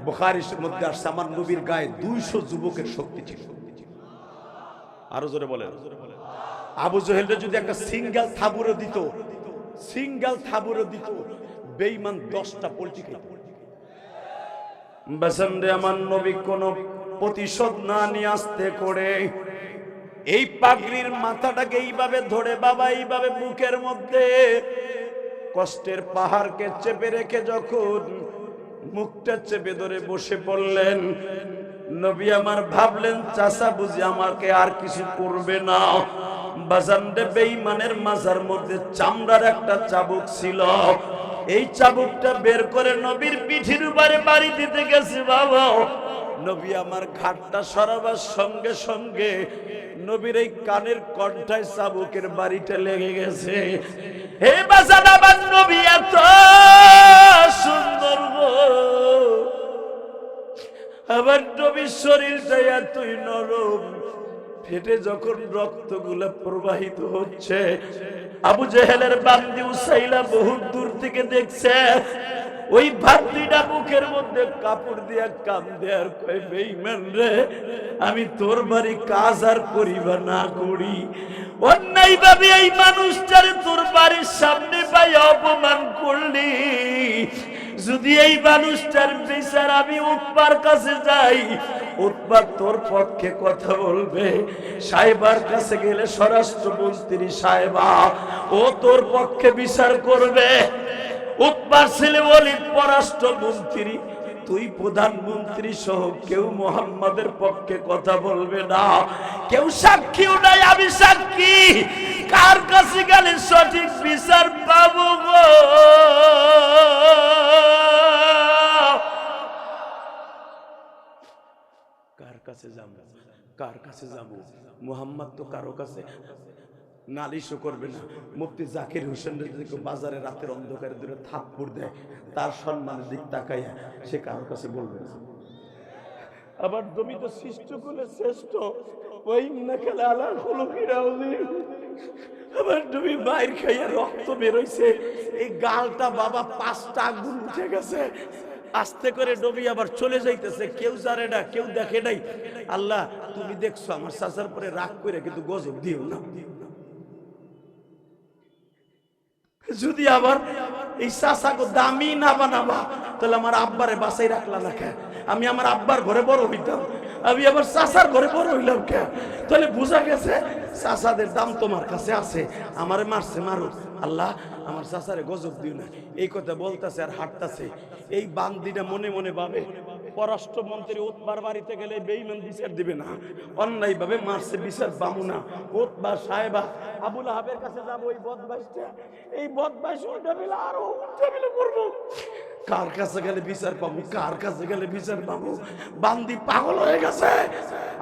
বুখারীর মধ্যে আসছে, আমার নবীর গায়ে 200 যুবকের শক্তি ছিল। আরো জোরে বলেন, আবু জেহেলকে যদি একটা সিঙ্গেল থাবুরও দিত, বেঈমান 10টা পোল্ট্রি খাইত। বেসেন্ডে আমার নবী কোন প্রতিশোধ না নিয়ে আসতে করে এই পাগড়ির মাথাটাকে এইভাবে ধরে বাবা এইভাবে বুকের মধ্যে কষ্টের পাহাড়কে চেপে রেখে যখন মুখটা চেপে ধরে বসে পড়লেন, নবী আমার ভাবলেন চাচা বুঝি আমাকে আর কিছু করবে না। বাজানডে বেঈমানের মাজার মধ্যে চামড়ার একটা চাবুক ছিল, এই চাবুকটা বের করে নবীর পিঠের উপরে বাড়ি দিতে গেছে বাবা। নবী আমার ঘাটটা সরাবার সঙ্গে সঙ্গে নবীর এই কানের কণ্ঠায় চাবুকের বাড়িটা লেগে গেছে। হে বাজান, আমার নবী এত সুন্দর গো, আমার নবীর শরীরটা এতই নরম, ফেটে যখন রক্তগুলো প্রবাহিত হচ্ছে, আবু জেহেলের বান্দি উসাইলা বহুত দূর থেকে দেখছে, ওই বান্দিটা মুখের মধ্যে কাপড় দিয়া কান্দে আর কয়, বেঈমান রে, আমি তোর বাড়ি কাজ আর করি বা না করি, অন্যায় ভাবে এই মানুষটারে তোর বাড়ির সামনে পাই অপমান করলি, যদি এই মানুষটার বিচার আমি উৎপার কাছে যাই, উৎপার তোর পক্ষে কথা বলবে, সাহেবার কাছে গেলে স্বরাষ্ট্রমন্ত্রী সাহেবা ও তোর পক্ষে বিচার করবে, উৎপার ছেলে ওলীদ পররাষ্ট্রমন্ত্রী, তুই প্রধানমন্ত্রী সহ কেউ মুহাম্মাদের পক্ষে কথা বলবে না, কেউ সাক্ষীও নাই, আমি সাক্ষী, কার কাছে গেলে সঠিক বিচার পাবো গো? কার কাছে যাব? মুহাম্মদ তো কারো কাছে নালিশও করবে না। মুফতি জাকির হোসেন বাজারে রাতের অন্ধকারে দূরে থাপ্পড় দেয়, তার সম্মানের দিক তাকাইয়া সে কারো কাছে বলবে না। আবার তুমি তো সৃষ্ট করলে শ্রেষ্ঠ, ওই না খেলে আলা হলো আবার তুমি বাইর খাইয়া রক্ত বেরোইছে, এই গালটা বাবা 5টা আগুন উঠে গেছে, আস্তে করে ডবি আবার চলে যাইতেছে, কেউ জানে না, কেউ দেখে নাই। আল্লাহ তুমি দেখছো আমার চাচার পরে রাগ করে, কিন্তু গজব দিও না। যদি আবার এই চাচাকে দামি না বানাবা, তাহলে আমার আব্বারে বাসাই রাখলা না কে? আমি আমার আব্বার ঘরে বড় হইতাম, আমি আবার চাচার ঘরে বড় হইলাম কে? তাহলে বোঝা গেছে চাচাদের দাম তোমার কাছে আছে, আমারে মারছে মারুক, আল্লাহ আমার চাচারে গজব দিও না। এই কথা বলতেছে আর হাঁটতেছে। এই বান্দিটা মনে মনে ভাবে পররাষ্ট্রমন্ত্রী উৎবার বাড়িতে গেলে বেঈমান বিচার দিবে না, অন্যায় ভাবে মারছে, বিচার পাবো না। উৎবার সাহেবা আবু লাহাবের কাছে যাবো, এই বদমাইশটা, এই বদমাইশ উল্টা মিলে আরো উল্টা মিলে করবো। কার কাছে গেলে বিচার পাবো, কার কাছে গেলে বিচার পাবো? বান্দি পাগল হয়ে গেছে।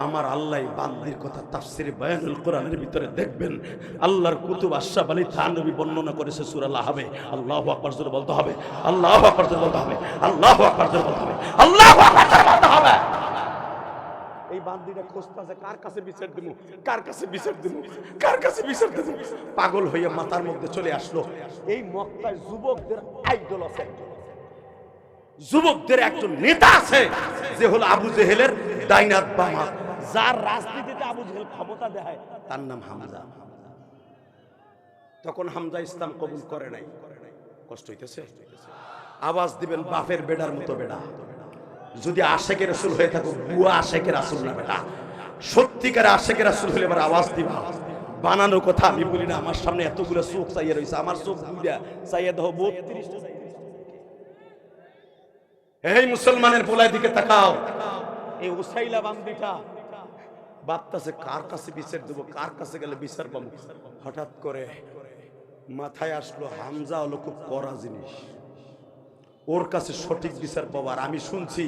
আমার আল্লাহ বান্দির কথা তাফসিরে বায়ানুল কোরআনের ভিতরে দেখবেন, আল্লাহর কুতুব আশরাফ আলী থানভী বর্ণনা করেছে সূরা লাহাবে। আল্লাহু আকবার জোরে বলতে হবে, আল্লাহু আকবার জোরে বলতে হবে, আল্লাহু আকবার জোরে বলতে হবে, আল্লাহু আকবার জোরে বলতে হবে। এই বান্দিটা খুঁজতেছে কার কাছে বিচার দেবো, কার কাছে বিচার দেবো, কার কাছে বিচার দেবো। পাগল হয়ে মাথার মধ্যে চলে আসলো এই মক্কায় যুবকদের আইডল আছে, যুবকদের একজন নেতা আছে যে হলো আবু জেহেলের ডাইনাত বামা, যার রাজনীতিতে আবু জেহেল ক্ষমতা দেয়, তার নাম হামজা। তখন হামজা ইসলাম কবুল করে নাই। কষ্ট হইতেছে? আওয়াজ দিবেন বাপের বেড়ার মতো বেড়া। যদি আশেকের রাসূল হয়ে থাকো, বুয়া আশেকের রাসূল না বেটা, সত্যিকার আশেকের রাসূল হলে এবার আওয়াজ দিবা। বানানো কথা আমি বলি না। আমার সামনে এতগুলো চোখ চাইয়া রয়েছে, আমার চোখ বুঝা চাইয়া দাও 32টা। এই মুসলমানের পোলার দিকে তাকাও। এই উসাইলা বান্দিটা ভাবতেছে কার কাছে বিচার দেবো, কার কাছে গেলে বিচার পাবো। হঠাৎ করে মাথায় আসলো হামজা হলো খুব কড়া জিনিস, ওর কাছে সঠিক বিচার পাবার। আমি শুনছি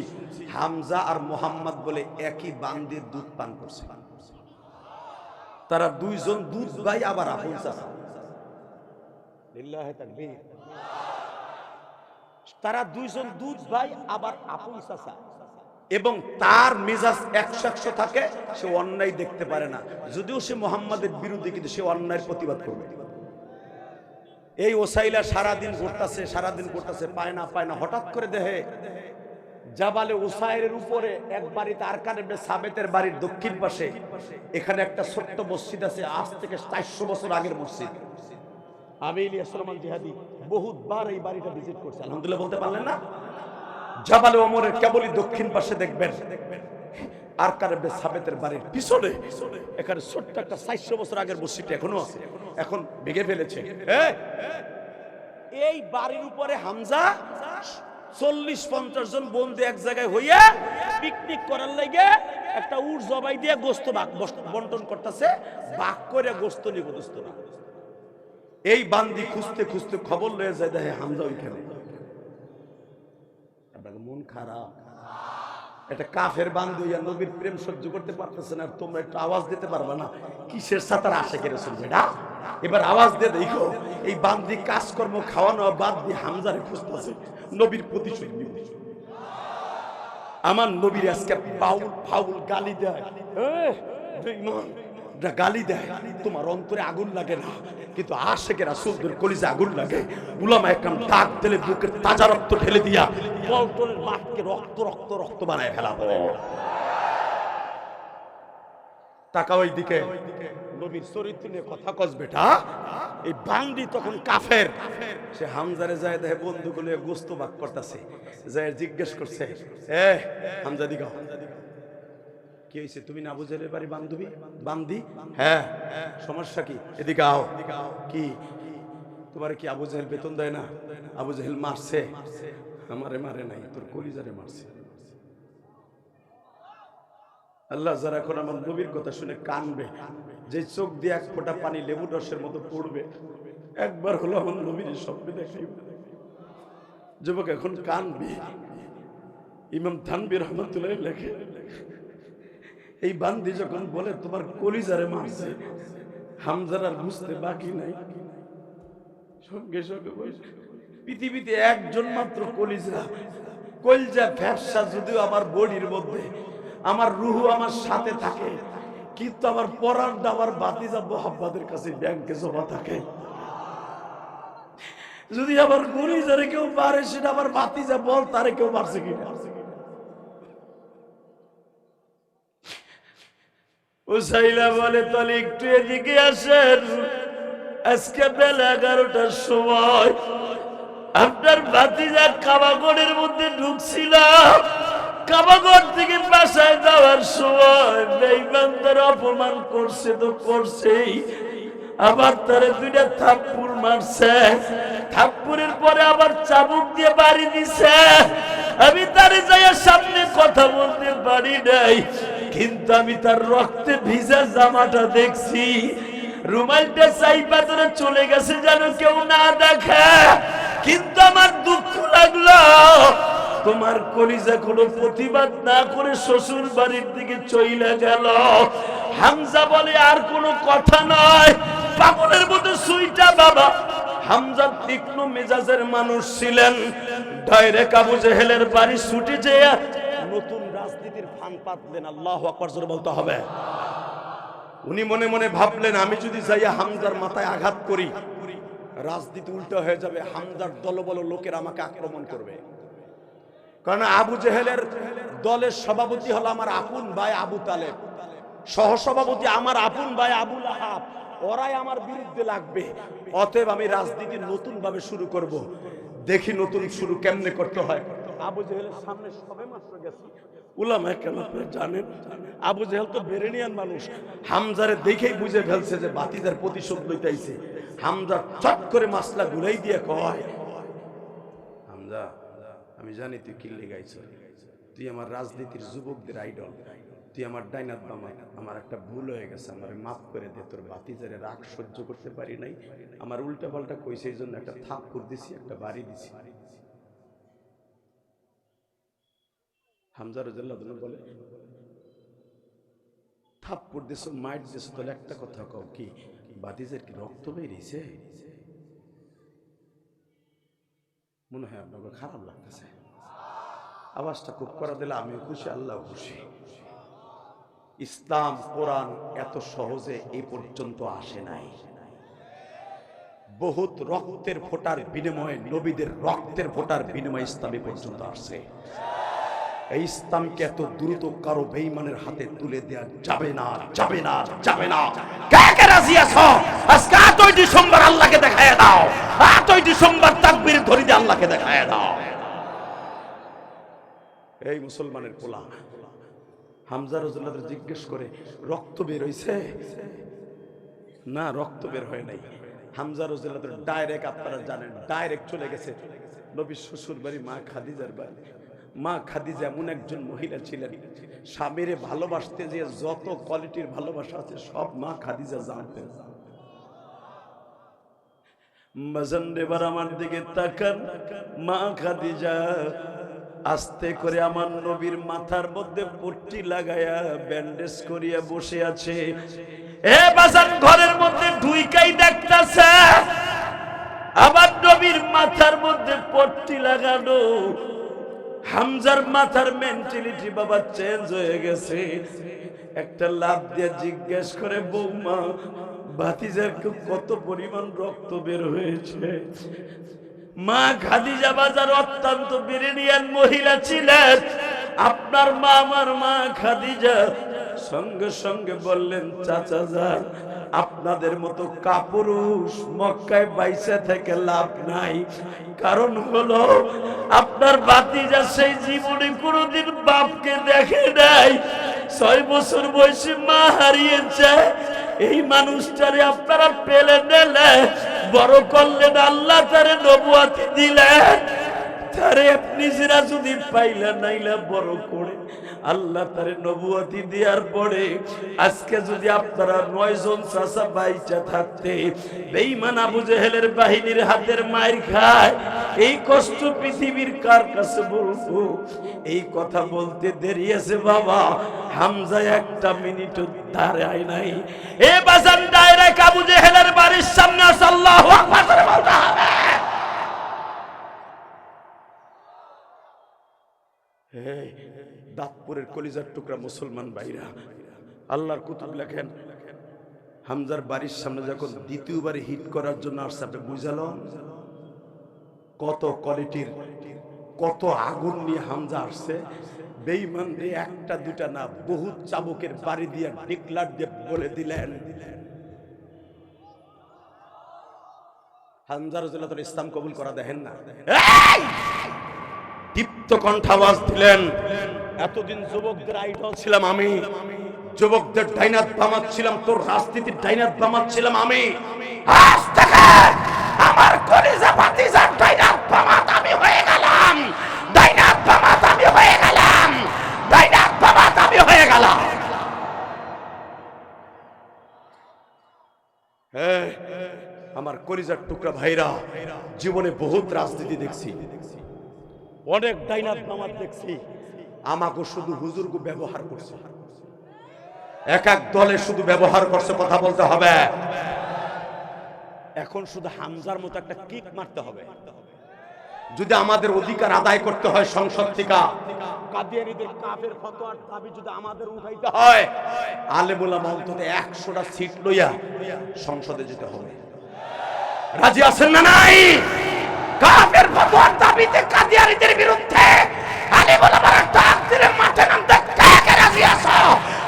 হামজা আর মোহাম্মদ বলে একই বান্দির দুধ পান করছে। তারা দুইজন দুধ ভাই, আবার আপন চাচা। লিল্লাহি তাকবীর। তারা দুইজন দুধ ভাই আবার আপন চাচা, এবং তার মেজাজ 100 থাকে। সে অন্যায় দেখতে পারে না, যদিও সে মোহাম্মদের বিরোধী, কিন্তু সে অন্যায়ের প্রতিবাদ করবে। এই ওসাইলা সারাদিন ঘুরতেছে, পায় না। হঠাৎ করে দেখে জাবালে উসাইরের উপরে এক বাড়িতে, আরকানে সাবেতের বাড়ির দক্ষিণ পাশে, এখানে একটা ছোট্ট মসজিদ আছে, আজ থেকে 400 বছর আগের মসজিদ। আমি ইলিয়াস রহমান জিহাদি বহুতবার এই বাড়িটা ভিজিট করছি, আলহামদুলিল্লাহ বলতে পারলেন না? জাবালে ওমরের কেবলই দক্ষিণ পাশে দেখবেন আরকানে সাবেতের বাড়ির পিছনে এখানে ছোট্ট একটা 400 বছর আগের মসজিদ এখনো আছে, এখন ভেঙে ফেলেছে। এই বাড়ির উপরে হামজা 40-50 জন বন্ধু এক জায়গায় হইয়া পিকনিক করার লাগে একটা উট জবাই দিয়ে গোস্ত বন্টন করতেছে, ভাগ করে গোস্ত নিব দোস্ত। এই বান্দি খুঁজতে খুঁজতে খবর লয়ে যায়, দেখে হামজা ওইখানে। মন খারাপ, এটা কাফের বান্দি হইয়া নবীর প্রেম সহ্য করতে পারতেছে না। তোমরা একটু আওয়াজ দিতে পারবে না? কিসের সাথে আশেকের রাসূল বেটা? এবার আওয়াজ দিয়ে দেখো। এই বান্দি কাজকর্ম খাওয়ানো বাদ দিয়ে হামজারে খুঁজতেছে, নবীর প্রতিশোধ নিব। আমার নবীর আজকে ফাউল গালি দেয়, গালি দেয়, তোমার অন্তরে আগুন লাগে না, কিন্তু আশেকের রাসূলদের কলিজা আগুন লাগে। উলামা একরাম ডাক দিলে বুকের তাজা রক্ত ঢেলে দিয়া পল্টনের মাঠকে রক্ত বানায় ফেলাবো। টাকা ওই দিকে নবীর চরিত্র নিয়ে কথা কস বেটা। এই বান্দি তখন কাফের, সে হামজারে যায় দেখে বন্ধুগুলো গোস্ত ভাগ করতেছে, যায় জিজ্ঞেস করছে, হামজা দিগাও কি হয়েছে? তুমি না আবু জেহেলের বাড়ি বান্দি? হ্যাঁ। সমস্যা কি? এদিকে আও। কি তোমার কি আবু জেহেল বেতন দেয় না? আবু জেহেল মারছে? আমারে মারে নাই, তোর কলিজারে মারছে। আল্লাহ যারা এখন আমার নবীর কথা শুনে কানবে, যে চোখ দিয়ে এক ফোঁটা পানি লেবু রসের মতো পড়বে, একবার হলো আমার নবীর স্বপ্নে দেখাইবে। যুবক এখন কানবে। ইমাম থানভী রহমাতুল্লাহ লেখে, এই বান্দি যখন বলে তোমার কলিজারে মারছে, হামজার আর বুঝতে বাকি নাই। সঙ্গে সঙ্গে পৃথিবীতে একজন মাত্র কলিজা ফ্যাপসা যদিও আমার বডির মধ্যে, আমার রুহু আমার সাথে থাকে, কিন্তু আমার পরাণটা আমার ভাতিজা মোহাম্মদের কাছে ব্যাংকে জমা থাকে। যদি আমার কলিজারে কেউ মারে, সেটা আমার ভাতিজা বল তারে কেউ মারছে কিনা। উসাইলা বলে, তাহলে একটু এদিকে আসেন, আজকে বেলা 11টার সময় আপনার ভাতিজা কাবাগড়ের মধ্যে ঢুকছিল। কাবাগড় থেকে বাসায় যাওয়ার সময় বেঈমানদের অপমান করছে তো করছেই, আবার তারে 2টা থাপ্পড় মারছে। থাপ্পড়ের পরে আবার চাবুক দিয়ে বাড়ি দিছে। আমি তারে যাইয়া সামনে কথা বলতে পারি নাই, কিন্তু আমি তার রক্তে ভিজা জামাটা দেখছি। রুমালটা চাইপা ধরে চলে গেছে যেন কেউ না দেখে, কিন্তু আমার দুঃখ লাগলো তোমার কলিজা কোনো প্রতিবাদ না করে শ্বশুর বাড়ির দিকে চলে গেল। হামজা বলে আর কোনো কথা নয়, পাগলের মতো সুইটা বাবা। হামজা তীক্ষ্ণ মেজাজের মানুষ ছিলেন, ডাইরেক্ট আবু জেহেলের বাড়ি ছুটে যেয়ে নতুন রাজনীতির ফান পাতলেন। আল্লাহু আকবার জোরে বলতে হবে। উনি মনে মনে ভাবলেন আমি যদি যাইয়া হামজার মাথায় আঘাত করি রাজনীতি উল্টো হয়ে যাবে, হামজার দলবল লোকের আমাকে আক্রমণ করবে। কারণ আবু জেহেলের দলের সভাপতি হলো আমার আপন ভাই আবু তালেব, সহসভাপতি আমার আপন ভাই আবু লাহাব, ওরাই আমার বিরুদ্ধে লাগবে। অতএব আমি রাজনীতি নতুন ভাবে শুরু করব, দেখি নতুন শুরু কেমনে করতে হয়। আবু জেহেলের সামনে সবে মাত্র গেছি, উলামায়ে কেরাম আপনারা জানেন আবু জেহেল তো বেরেনিয়ান মানুষ, হামজারে দেখেই বুঝে ফেলছে যে বাতিজার প্রতিশোধ লইতে আইছে। হামজা চট করে মাসলা ঘুরাই দিয়ে কয়, হামজা আমি জানি তুই কিল্লে গাইছ, তুই আমার রাজনীতির যুবকদের আইডল, তুই আমার ডাইনাত বামা, আমার একটা ভুল হয়ে গেছে, আমার মাফ করে দে। তোর বাতিজারে রাগ সহ্য করতে পারি নাই, আমার উল্টা পাল্টা কইছে, এই জন্য একটা থাপ্পড় দিছি, একটা বাড়ি দিছি। হামজা রাদিয়াল্লাহু আনহু বলে, থাপ্পড় দিছো, মাইট দিছো, তাহলে একটা কথা কও, কি বাতিজার কি রক্ত বেরিয়েছে? মনে হয় আপনাকে খারাপ লাগতেছে। আওয়াজটা খুব করা দিলে আমিও খুশি, আল্লাহ খুশি। ইসলাম কোরআন এত সহজে এই পর্যন্ত আসে নাই। বহুত রক্তের ফোঁটার বিনিময়ে, নবীদের রক্তের ফোঁটার বিনিময়ে ইসলাম এই পর্যন্ত আসছে। এই ইসলামকে এত দ্রুত কারো বেঈমানের হাতে তুলে দেয়া যাবে না, যাবে না, যাবে না। কে কে রাজি আছো আজকে 8ই ডিসেম্বর আল্লাহকে দেখায় দাও, 8ই ডিসেম্বর তাকবীর ধরে দিয়ে আল্লাহকে দেখায় দাও। এই মুসলমানের পোলা হামজা রাদিয়াল্লাহু আনহু জিজ্ঞেস করে, রক্ত বের হইছে? না, রক্ত বের হয় নাই। হামজা রাদিয়াল্লাহু আনহু ডাইরেক্ট, আপনারা জানেন, ডাইরেক্ট চলে গেছে নবীর শ্বশুর বাড়ি মা খাদিজার বাড়ি। মা খাদিজা এমন একজন মহিলা ছিলেন, স্বামীরে ভালোবাসতে যে যত কোয়ালিটির ভালোবাসা আছে সব মা খাদিজা জানতেন। মাজানদেবার আমার দিকে তাকান, মা খাদিজা আস্তে করে আমার নবীর মাথার মধ্যে পট্টি লাগায়া ব্যান্ডেজ করিয়া বসে আছে। এ বাজান ঘরের মধ্যে ঢুইকাই দেখতাছে আমার নবীর মাথার মধ্যে পট্টি লাগানো। হামজার মাথার মেন্টালিটি বাবা চেঞ্জ হয়ে গেছে। একটা লাভ দিয়ে জিজ্ঞেস করে, বৌমা ভাতিজার কত পরিমাণ রক্ত বের হয়েছে? মা খাদিজা বাজার অত্যন্ত বিরেনিয়ান মহিলা ছিলেন। আপনার মা, আমার মা খাদিজা সঙ্গে সঙ্গে বললেন, চাচা যান, আপনাদের মতো কাপুরুষ মক্কায় বাইসা থেকে লাভ নাই। কারণ হলো আপনার ভাতিজা সেই জীবনে কোনোদিন বাপকে দেখে নাই, 6 বছর বয়সে মা হারিয়েছে। এই মানুষটারে আপনারা পেলে নিলে, বড় করলেন, আল্লাহ তারে নবুয়ত দিলেন। তারে নিজেরা যদি পাইলা নাইলা বড় করে আল্লাহ তারে নবুয়তি দেওয়ার পরে আজকে যদি আপনারা 9 জন চাচা বাইচা থাকতে বেঈমান আবু জেহেলের বাহিনীর হাতের মাইর খায়, এই কষ্ট পৃথিবীর কার কাছে বলবো? এই কথা বলতে দেরি আছে বাবা। হামজা একটা মিনিট দাঁড়ায় নাই। এ বাজান ডাইরেক্ট আবু জেহেলের বাড়ির সামনে আসে, আল্লাহু আকবার করে বলতে হবে। দাঁতপুরের কলিজার টুকরা মুসলমান ভাইরা, আল্লাহর কুতুব লেখেন, হামজার বাড়ির সামনে যখন দ্বিতীয়বার হিট করার জন্য আসছে, আপনি বুঝালেন কত কোয়ালিটির, কত আগুন নিয়ে হামজা আসছে। বেঈমান রে একটা দুটা না, বহু চাবুকের বাড়ি দিয়ে ডিক্লার দিয়ে বলে দিলেন, হামজা রাদিয়াল্লাহু আনহু ইসলাম কবুল করা দেখেন না। দীপ্ত কণ্ঠাওয়াজ দিলেন, এতদিন যুবকদের আইডল ছিলাম আমি, যুবকদের ডাইনাত বামাত ছিলাম, তোর রাজনীতির ডাইনাত বামাত ছিলাম আমি। আজ থেকে আমার কলিজা ভাতিজার ডাইনাত বামাত আমি হয়ে গেলাম, ডাইনাত বামাত আমি হয়ে গেলাম, ডাইনাত বামাত আমি হয়ে গেলাম। আমার কলিজার টুকরা ভাইরা, জীবনে বহুত রাজনীতি দেখছি, অনেক ডাইনাত নামাজ দেখছি, আমাকে শুধু হুজুরকে ব্যবহার করছে, এক এক দলে শুধু ব্যবহার করছে। কথা বলতে হবে, এখন শুধু হামজার মতো একটা কিক মারতে হবে। যদি আমাদের অধিকার আদায় করতে হয় সংসদ থেকে, কাদিয়ানীদের কাফের ফতোয়ার দাবি যদি আমাদের উঠাইতে হয়, আলেম ওলামা অন্তত 100টা সিট লইয়া সংসদে যেতে হবে। রাজি আছেন না নাই? কাফের ফতোয়ার দাবিতে কাদিয়ানীদের বিরুদ্ধে আলেম ওলামারা ডাক দিলে মাঠে নামতে কে কে রাজি আছো?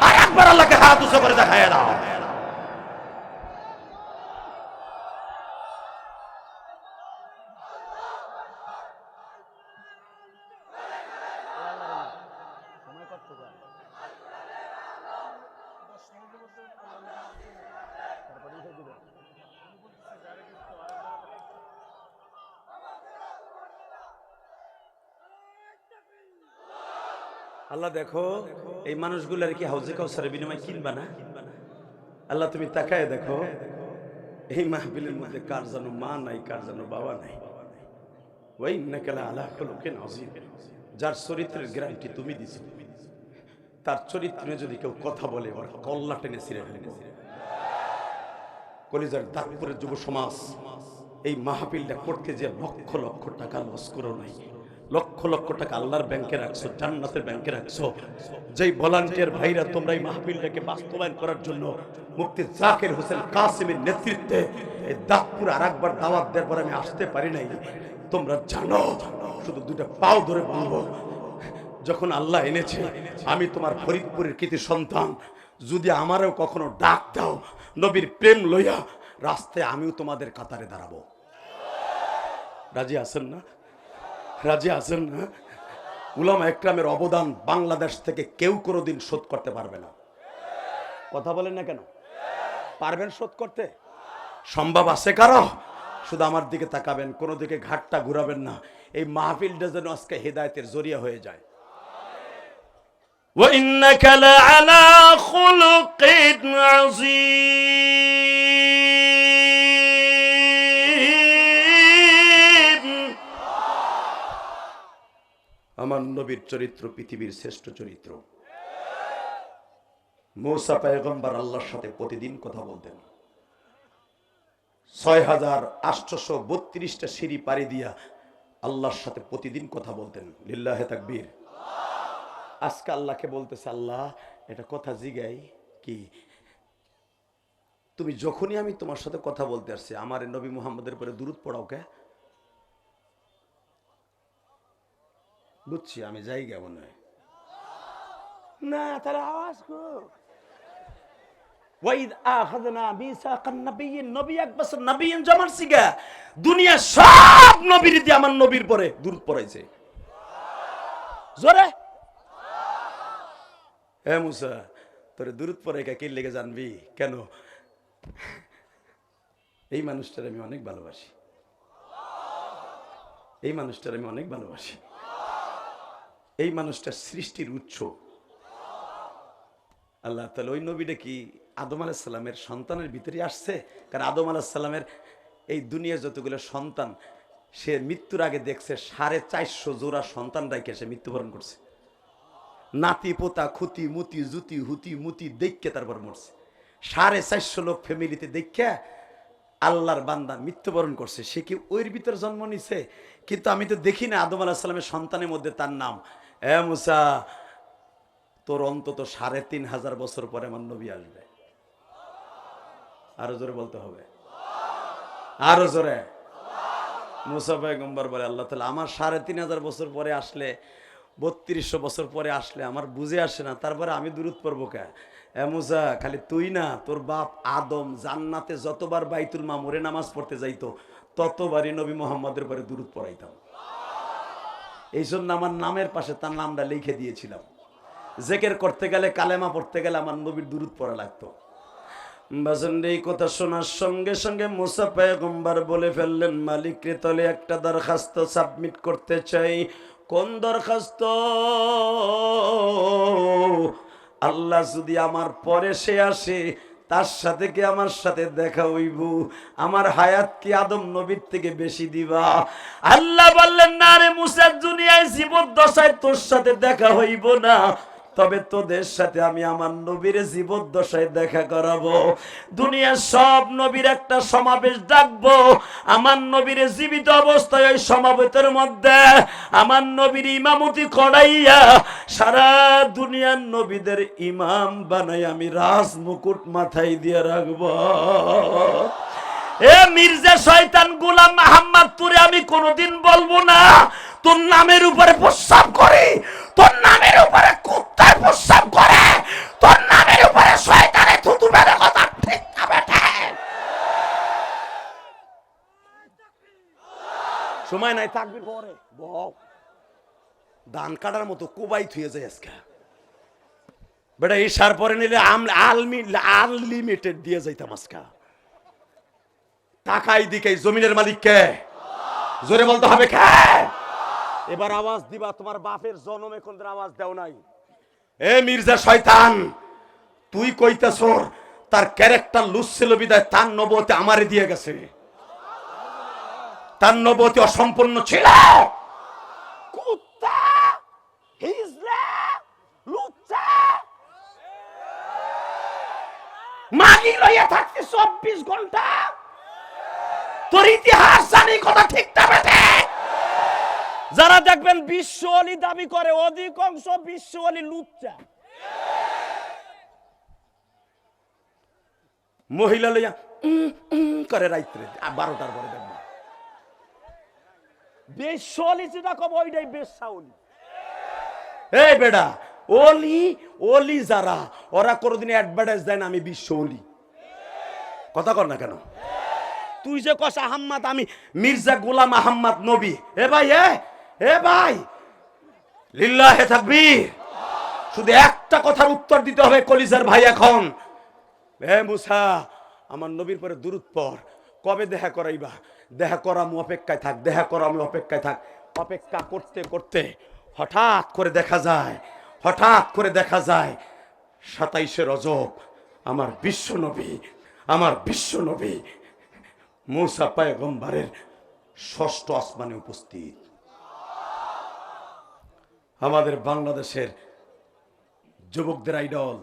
আর একবার আল্লাহকে হাত উঁচু করে দেখায় দাও। আল্লাহ দেখো, এই মানুষগুলার কি হাউজে কাউসারের বিনিময়ে কিনবা না? আল্লাহ তুমি তাকায় দেখো, এই মাহফিলের মধ্যে কার জানো মা নাই, কার জানো বাবা নাই। ওই ইন্নাকা আলা খুলুকিন আযীম, যার চরিত্রের গ্যারান্টি তুমি দিছো, তার চরিত্রে যদি কেউ কথা বলে ওর কল্লা টেনে ছিঁড়ে ফেলবো। কলিজার দাঁতপুরের যুব সমাজ, এই মাহফিলটা করতে যে লক্ষ লক্ষ টাকা লস করো নাই, লক্ষ লক্ষ টাকা আল্লাহর ব্যাংকে রাখছো, জান্নাতের ব্যাংকে রাখছো। যেই ভলান্টিয়ার ভাইরা তোমরা এই মাহফিলটাকে বাস্তবায়ন করার জন্য মুফতি জাকির হোসেন কাসেমের নেতৃত্বে এই দাঁতপুর আর একবার দাওয়াত দেওয়ার পর আমি আসতে পারি নাই, তোমরা জানো, শুধু দুটো পাও ধরে বলবো, যখন আল্লাহ এনেছে আমি তোমার ফরিদপুরের কৃতি সন্তান, যদি আমারও কখনো ডাক দাও নবীর প্রেম লইয়া, রাস্তায় আমিও তোমাদের কাতারে দাঁড়াবো। রাজি আছেন না? রাজি আছেন না? উলামা একরামের অবদান বাংলাদেশ থেকে কেউ কোনোদিন শোধ করতে পারবে না। কথা বলেন না কেন? পারবেন শোধ করতে? সম্ভব আছে কারো? শুধু আমার দিকে তাকাবেন, কোনো দিকে ঘাটটা ঘুরাবেন না। এই মাহফিলটা যেন আজকে হেদায়েতের জরিয়া হয়ে যায়। ওয়া ইন্নাকা লাআলা খুলুকিন আযীম। আমার নবীর চরিত্র পৃথিবীর শ্রেষ্ঠ চরিত্র। মূসা পয়গম্বর আল্লাহর সাথে প্রতিদিন কথা বলতেন, 6832টা সিঁড়ি পাড়ি দিয়া আল্লাহর সাথে প্রতিদিন কথা বলতেন। লিল্লাহে তাকবীর। আজকে আল্লাহকে বলতেছে, আল্লাহ এটা কথা জিগাই কি, তুমি যখনই আমি তোমার সাথে কথা বলতে আসছি আমার নবী মুহাম্মদের পরে দুরূদ পড়াও কে? বুঝছি আমি যাই কেমন হয় না, তাহলে আওয়াজ কো ওয়াইদ আখাযনা মিসাকান নাবিয়্যিন, নবী এক বছর নবিয়্যিন জামার সিগা দুনিয়া সব নবীর দিয়ে আমার নবীর পরে দুরূদ পড়াইছে। জোরে হে মুসা, তোরে দুরূদ পড়ে কে লেগে জানবি কেন? এই মানুষটার আমি অনেক ভালোবাসি, এই মানুষটার আমি অনেক ভালোবাসি। এই মানুষটার সৃষ্টির উৎস আল্লাহ তাআলা। ওই নবীটা কি আদম আলাইহিস সালামের সন্তানের ভিতরে আসছে? কারণ আদম আলাইহিস সালামের এই দুনিয়া যতগুলো সন্তান, সে মৃত্যুর আগে দেখছে 450 জোড়া সন্তান রাইখে সে মৃত্যুবরণ করছে। নাতি পোতা খুতি মুতি জুতি হুতি মুতি দেখে তারপর মরছে। 450 লোক ফ্যামিলিতে দেখে আল্লাহর বান্দা মৃত্যুবরণ করছে। সে কি ওর ভিতর জন্ম নিছে? কিন্তু আমি তো দেখি না আদম আলাইহিস সালামের সন্তানের মধ্যে তার নাম। এ মুসা, তোর অন্তত 3500 বছর পরে আমার নবী আসবে। আরো জোরে বলতে হবে, আরো জোরে। মুসা পয়গম্বর বলে, আল্লাহ তাআলা আমার 3500 বছর পরে আসলে, 3200 বছর পরে আসলে আমার বুঝে আসে না, তারপরে আমি দুরূদ পড়বো কে? এ মুসা, খালি তুই না, তোর বাপ আদম জান্নাতে যতবার বাইতুল মামুরে নামাজ পড়তে যাইতো ততবারই নবী মুহাম্মদের পরে দুরূদ পড়াইতাম। এই জন্য আমার নামের পাশে তার নামটা লিখে দিয়েছিলাম। জিকির করতে গেলে, কালেমা পড়তে গেলে আমার নবীর দুরূদ পড়া লাগতো। বাজানরে এই কথা শোনার সঙ্গে সঙ্গে মুসা পয়গম্বর বলে ফেললেন, মালিক রে, তলে একটা দরখাস্ত সাবমিট করতে চাই। কোন দরখাস্ত? আল্লাহ যদি আমার পরে সে আসে তার সাথে কি আমার সাথে দেখা হইব? আমার হায়াত কি আদম নবীর থেকে বেশি দিবা? আল্লাহ বললেন, না রে মুসা, দুনিয়ায় জীবদ্দশায় তোর সাথে দেখা হইব না, তবে তোদের সাথে আমি আমার নবীর জীবদ্দশায় দেখা করাবো। দুনিয়ার সব নবীর একটা সমাবেশ ডাকবো, আমার নবীর জীবিত অবস্থায় ওই সমাবেশের মধ্যে আমার নবীর ইমামতি করাইয়া সারা দুনিয়ার নবীদের ইমাম বানাই আমি রাজ মুকুট মাথায় দিয়ে রাখবো। এ মির্জা শয়তান গোলাম মোহাম্মদ, তোরে আমি কোনোদিন বলবো না তোর নামের উপরে প্রস্রাব করে, তোর নামের উপরে কুত্তার প্রস্রাব করে, তোর নামের উপরে শয়তানে থুতু মেরে কথা ঠিক না বেটা? সময় নাই, তাকবীর পরে বল। ধান কাটার মতো কোবাই থুয়ে যায় আজকে বেটা। ইশার পরে নিলে আনলিমিটেড দিয়ে যাইতাম আজকে। টাকাই দিকে জমিনের মালিক কে? জোরে বলতে হবে কে? এবার আওয়াজ দিবা, তোমার বাপের জন্মে কোন আওয়াজ দেও নাই। এ মির্জা শয়তান, তুই কইতাছ তার ক্যারেক্টার লুজ ছিল বিদায় তার নবুয়ত আমারে দিয়ে গেছে। তার নবুয়ত অসম্পূর্ণ ছিল। কুত্তা, হিজড়া, লুচ্চা, মাগি লইয়া থাকতে 24 ঘন্টা। তোর ইতিহাস জানি কথা ঠিক না বেটে? যারা দেখবেন বিশ্ব ওলি দাবি করে, অধিকাংশ বিশ্ব ওলি লুচ্চা। মহিলা লইয়া করে রাইতে 12টার পরে দেখবেন বিশ্ব ওলি যেটা কব ওইটাই বেশ্যা ওলি। এই বেটা, ওলি ওলি যারা, ওরা কোনোদিন অ্যাডভার্টাইজ দেয় না আমি বিশ্ব ওলি। কথা কর না কেন? তুই যে কস আহম্মদ, আমি মির্জা গোলাম আহম্মদ নবী। এ ভাই, এ ভাই, লিল্লাহে তাকবীর। শুধু একটা কথার উত্তর দিতে হবে কলিজার ভাই এখন। এ মুসা, আমার নবীর পরে দুরূদ পড়। কবে দেখা করাইবা? দেখা করাম অপেক্ষায় থাক, দেখা করাম অপেক্ষায় থাক। অপেক্ষা করতে করতে হঠাৎ করে দেখা যায়, 27শে রজব আমার বিশ্ব নবী মুসা পয়গম্বরের 6ষ্ঠ আসমানে উপস্থিত। আমাদের বাংলাদেশের যুবকদের আইডল